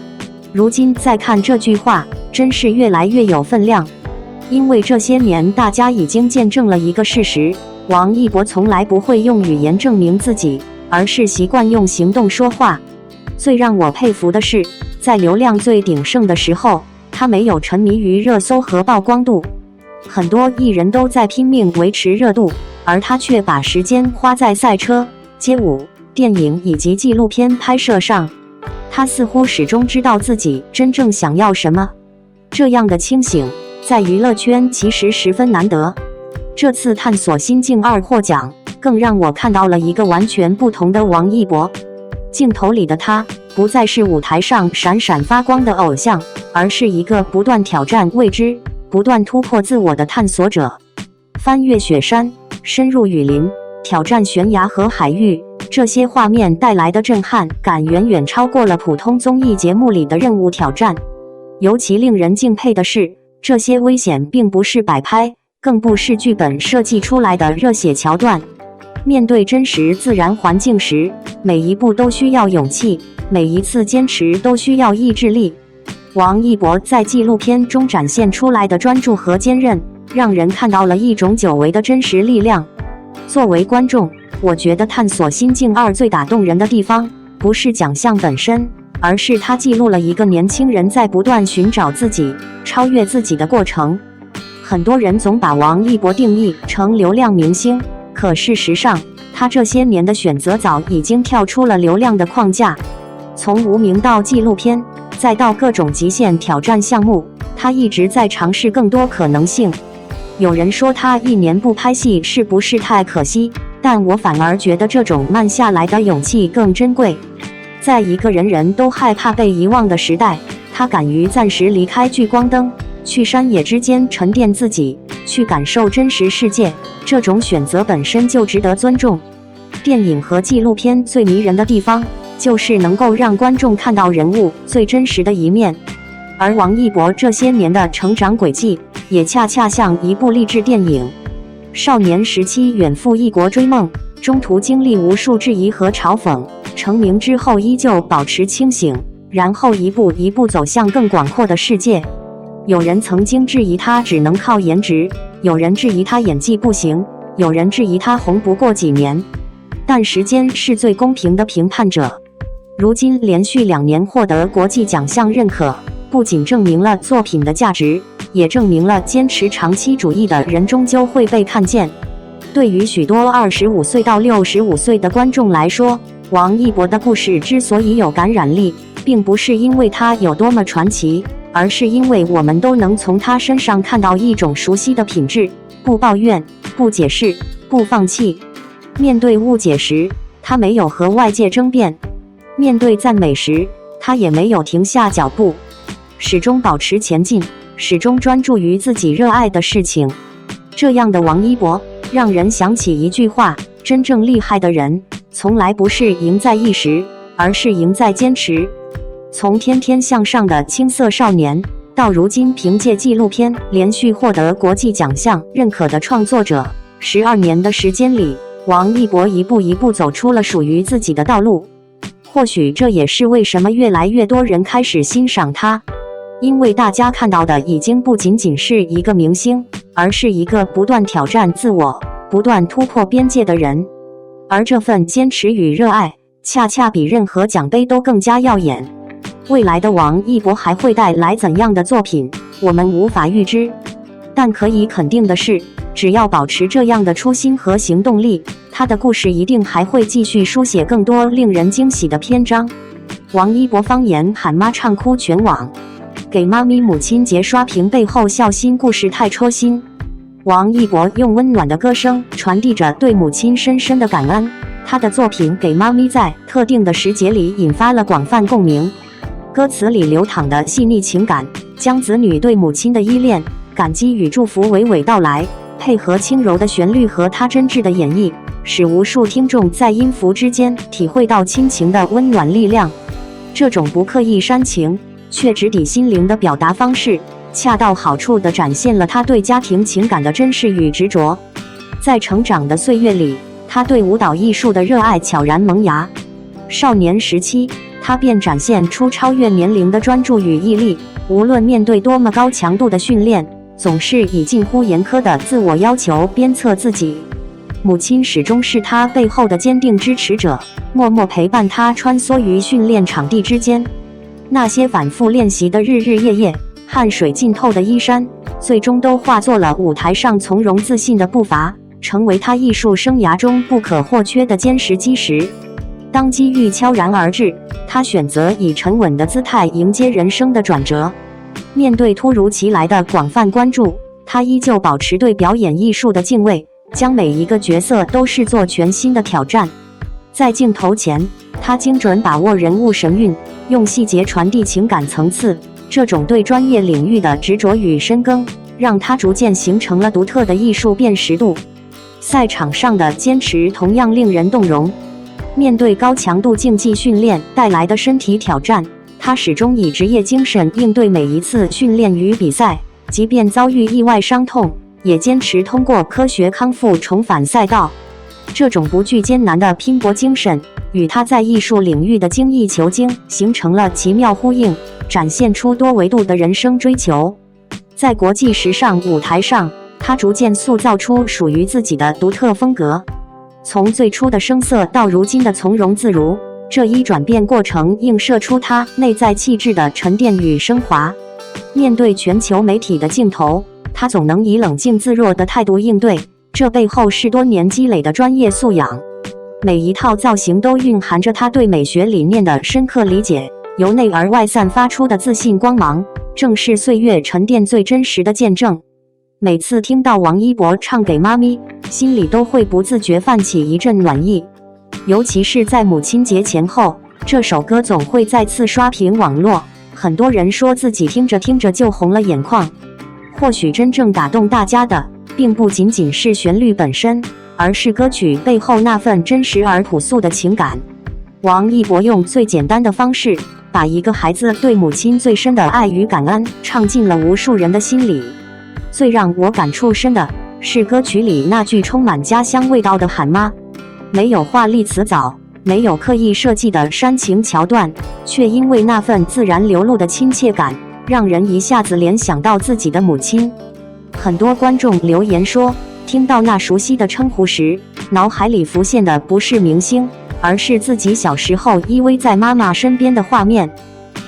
如今再看这句话，真是越来越有分量。因为这些年大家已经见证了一个事实，王一博从来不会用语言证明自己，而是习惯用行动说话。最让我佩服的是，在流量最鼎盛的时候，他没有沉迷于热搜和曝光度。很多艺人都在拼命维持热度，而他却把时间花在赛车、街舞、电影以及纪录片拍摄上。他似乎始终知道自己真正想要什么。这样的清醒，在娱乐圈其实十分难得。这次探索心境2获奖，更让我看到了一个完全不同的王一博。镜头里的他，不再是舞台上闪闪发光的偶像，而是一个不断挑战未知、不断突破自我的探索者。翻越雪山，深入雨林，挑战悬崖和海域，这些画面带来的震撼感远远超过了普通综艺节目里的任务挑战。尤其令人敬佩的是，这些危险并不是摆拍，更不是剧本设计出来的热血桥段。面对真实自然环境时，每一步都需要勇气，每一次坚持都需要意志力。王一博在纪录片中展现出来的专注和坚韧，让人看到了一种久违的真实力量。作为观众，我觉得探索心境2最打动人的地方，不是奖项本身，而是它记录了一个年轻人在不断寻找自己、超越自己的过程。很多人总把王一博定义成流量明星，可事实上，他这些年的选择早已经跳出了流量的框架。从无名到纪录片，再到各种极限挑战项目，他一直在尝试更多可能性。有人说他1年不拍戏是不是太可惜，但我反而觉得这种慢下来的勇气更珍贵。在一个人人都害怕被遗忘的时代，他敢于暂时离开聚光灯，去山野之间沉淀自己，去感受真实世界，这种选择本身就值得尊重。电影和纪录片最迷人的地方，就是能够让观众看到人物最真实的一面。而王一博这些年的成长轨迹，也恰恰像一部励志电影。少年时期远赴异国追梦，中途经历无数质疑和嘲讽，成名之后依旧保持清醒，然后一步一步走向更广阔的世界。有人曾经质疑他只能靠颜值，有人质疑他演技不行，有人质疑他红不过几年。但时间是最公平的评判者。如今连续2年获得国际奖项认可，不仅证明了作品的价值，也证明了坚持长期主义的人终究会被看见。对于许多25岁到65岁的观众来说，王一博的故事之所以有感染力，并不是因为他有多么传奇，而是因为我们都能从他身上看到一种熟悉的品质：不抱怨，不解释，不放弃。面对误解时，他没有和外界争辩；面对赞美时，他也没有停下脚步，始终保持前进，始终专注于自己热爱的事情。这样的王一博，让人想起一句话：真正厉害的人，从来不是赢在一时，而是赢在坚持。从天天向上的青涩少年，到如今凭借纪录片连续获得国际奖项认可的创作者，12年的时间里，王一博一步一步走出了属于自己的道路。或许这也是为什么越来越多人开始欣赏他，因为大家看到的已经不仅仅是一个明星，而是一个不断挑战自我、不断突破边界的人。而这份坚持与热爱，恰恰比任何奖杯都更加耀眼。未来的王一博还会带来怎样的作品，我们无法预知。但可以肯定的是，只要保持这样的初心和行动力，他的故事一定还会继续书写更多令人惊喜的篇章。王一博方言喊妈唱哭全网，给妈咪母亲节刷屏背后孝心故事太戳心。王一博用温暖的歌声传递着对母亲深深的感恩，他的作品《给妈咪》在特定的时节里引发了广泛共鸣。歌词里流淌的细腻情感，将子女对母亲的依恋、感激与祝福娓娓道来，配合轻柔的旋律和他真挚的演绎，使无数听众在音符之间体会到亲情的温暖力量。这种不刻意煽情，却直抵心灵的表达方式，恰到好处地展现了他对家庭情感的珍视与执着。在成长的岁月里，他对舞蹈艺术的热爱悄然萌芽。少年时期，他便展现出超越年龄的专注与毅力，无论面对多么高强度的训练，总是以近乎严苛的自我要求鞭策自己。母亲始终是他背后的坚定支持者，默默陪伴他穿梭于训练场地之间。那些反复练习的日日夜夜，汗水浸透的衣衫，最终都化作了舞台上从容自信的步伐，成为他艺术生涯中不可或缺的坚实基石。当机遇悄然而至，他选择以沉稳的姿态迎接人生的转折。面对突如其来的广泛关注，他依旧保持对表演艺术的敬畏，将每一个角色都视作全新的挑战。在镜头前，他精准把握人物神韵，用细节传递情感层次。这种对专业领域的执着与深耕，让他逐渐形成了独特的艺术辨识度。赛场上的坚持同样令人动容。面对高强度竞技训练带来的身体挑战，他始终以职业精神应对每一次训练与比赛，即便遭遇意外伤痛，也坚持通过科学康复重返赛道。这种不惧艰难的拼搏精神，与他在艺术领域的精益求精形成了奇妙呼应，展现出多维度的人生追求。在国际时尚舞台上，他逐渐塑造出属于自己的独特风格。从最初的生涩到如今的从容自如，这一转变过程映射出他内在气质的沉淀与升华。面对全球媒体的镜头，他总能以冷静自若的态度应对，这背后是多年积累的专业素养。每一套造型都蕴含着他对美学理念的深刻理解，由内而外散发出的自信光芒，正是岁月沉淀最真实的见证。每次听到王一博唱给妈咪，心里都会不自觉泛起一阵暖意。尤其是在母亲节前后，这首歌总会再次刷屏网络，很多人说自己听着听着就红了眼眶。或许真正打动大家的，并不仅仅是旋律本身，而是歌曲背后那份真实而朴素的情感。王一博用最简单的方式，把一个孩子对母亲最深的爱与感恩唱进了无数人的心里。最让我感触深的是歌曲里那句充满家乡味道的喊妈，没有华丽辞藻，没有刻意设计的煽情桥段，却因为那份自然流露的亲切感，让人一下子联想到自己的母亲。很多观众留言说，听到那熟悉的称呼时，脑海里浮现的不是明星，而是自己小时候依偎在妈妈身边的画面。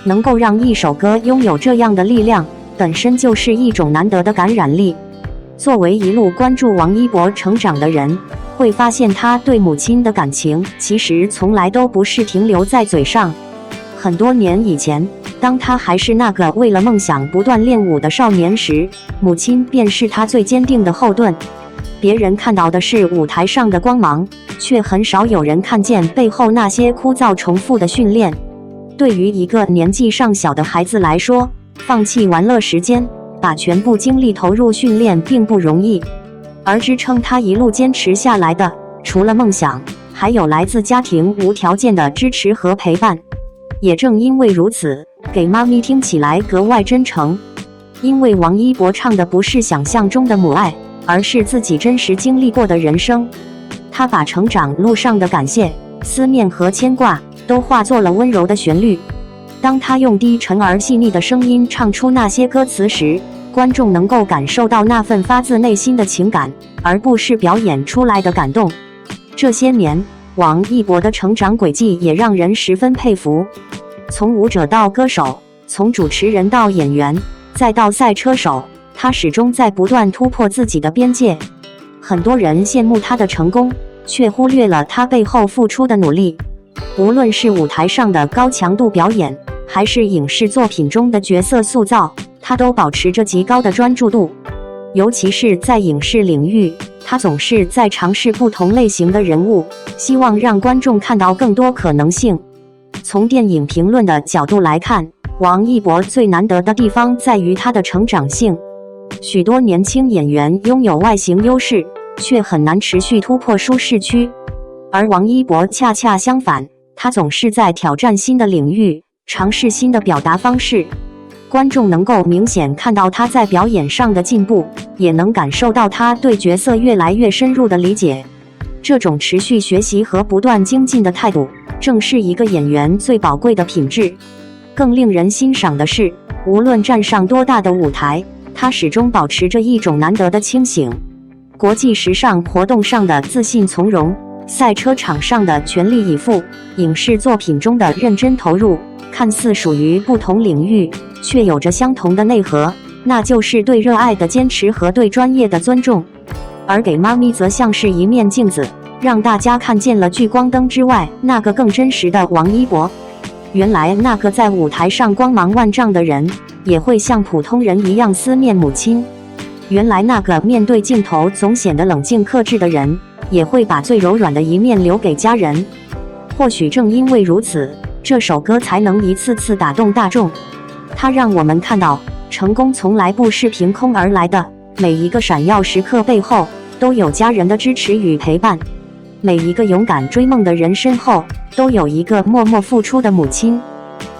能够让一首歌拥有这样的力量，本身就是一种难得的感染力。作为一路关注王一博成长的人，会发现他对母亲的感情其实从来都不是停留在嘴上。很多年以前，当他还是那个为了梦想不断练舞的少年时，母亲便是他最坚定的后盾。别人看到的是舞台上的光芒，却很少有人看见背后那些枯燥重复的训练。对于一个年纪尚小的孩子来说，放弃玩乐时间，把全部精力投入训练并不容易。而支撑他一路坚持下来的，除了梦想，还有来自家庭无条件的支持和陪伴。也正因为如此，给妈咪听起来格外真诚。因为王一博唱的不是想象中的母爱，而是自己真实经历过的人生。他把成长路上的感谢、思念和牵挂都化作了温柔的旋律。当他用低沉而细腻的声音唱出那些歌词时，观众能够感受到那份发自内心的情感，而不是表演出来的感动。这些年，王一博的成长轨迹也让人十分佩服。从舞者到歌手，从主持人到演员，再到赛车手，他始终在不断突破自己的边界。很多人羡慕他的成功，却忽略了他背后付出的努力。无论是舞台上的高强度表演，还是影视作品中的角色塑造，他都保持着极高的专注度。尤其是在影视领域，他总是在尝试不同类型的人物，希望让观众看到更多可能性。从电影评论的角度来看，王一博最难得的地方在于他的成长性。许多年轻演员拥有外形优势，却很难持续突破舒适区，而王一博恰恰相反，他总是在挑战新的领域，尝试新的表达方式。观众能够明显看到他在表演上的进步，也能感受到他对角色越来越深入的理解。这种持续学习和不断精进的态度，正是一个演员最宝贵的品质。更令人欣赏的是，无论站上多大的舞台，他始终保持着一种难得的清醒。国际时尚活动上的自信从容，赛车场上的全力以赴，影视作品中的认真投入，看似属于不同领域，却有着相同的内核，那就是对热爱的坚持和对专业的尊重。而给妈咪则像是一面镜子，让大家看见了聚光灯之外那个更真实的王一博。原来那个在舞台上光芒万丈的人，也会像普通人一样思念母亲。原来那个面对镜头总显得冷静克制的人，也会把最柔软的一面留给家人。或许正因为如此，这首歌才能一次次打动大众。它让我们看到，成功从来不是凭空而来的，每一个闪耀时刻背后，都有家人的支持与陪伴。每一个勇敢追梦的人身后，都有一个默默付出的母亲。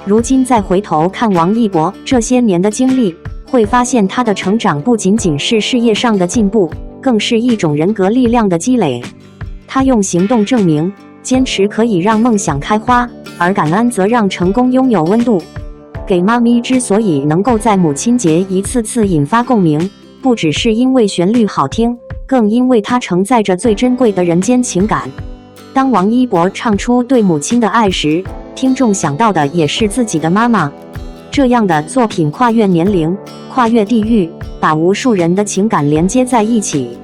如今再回头看王一博这些年的经历，会发现他的成长不仅仅是事业上的进步，更是一种人格力量的积累。他用行动证明，坚持可以让梦想开花，而感恩则让成功拥有温度。给妈咪之所以能够在母亲节一次次引发共鸣，不只是因为旋律好听，更因为它承载着最珍贵的人间情感。当王一博唱出对母亲的爱时，听众想到的也是自己的妈妈。这样的作品跨越年龄，跨越地域，把无数人的情感连接在一起。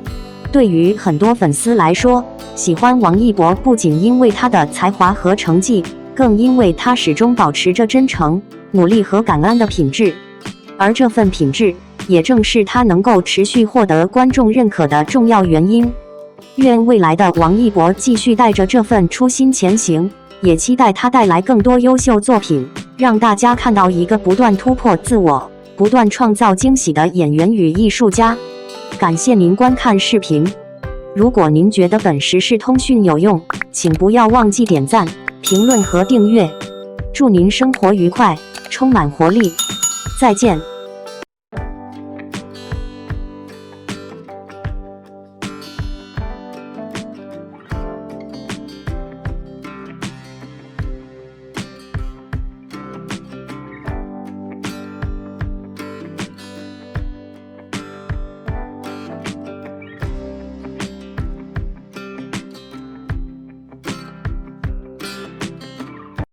对于很多粉丝来说，喜欢王一博不仅因为他的才华和成绩，更因为他始终保持着真诚、努力和感恩的品质。而这份品质，也正是他能够持续获得观众认可的重要原因。愿未来的王一博继续带着这份初心前行，也期待他带来更多优秀作品，让大家看到一个不断突破自我、不断创造惊喜的演员与艺术家。感谢您观看视频。如果您觉得本时事通讯有用，请不要忘记点赞、评评论和订阅。祝您生活愉快，充满活力。再见。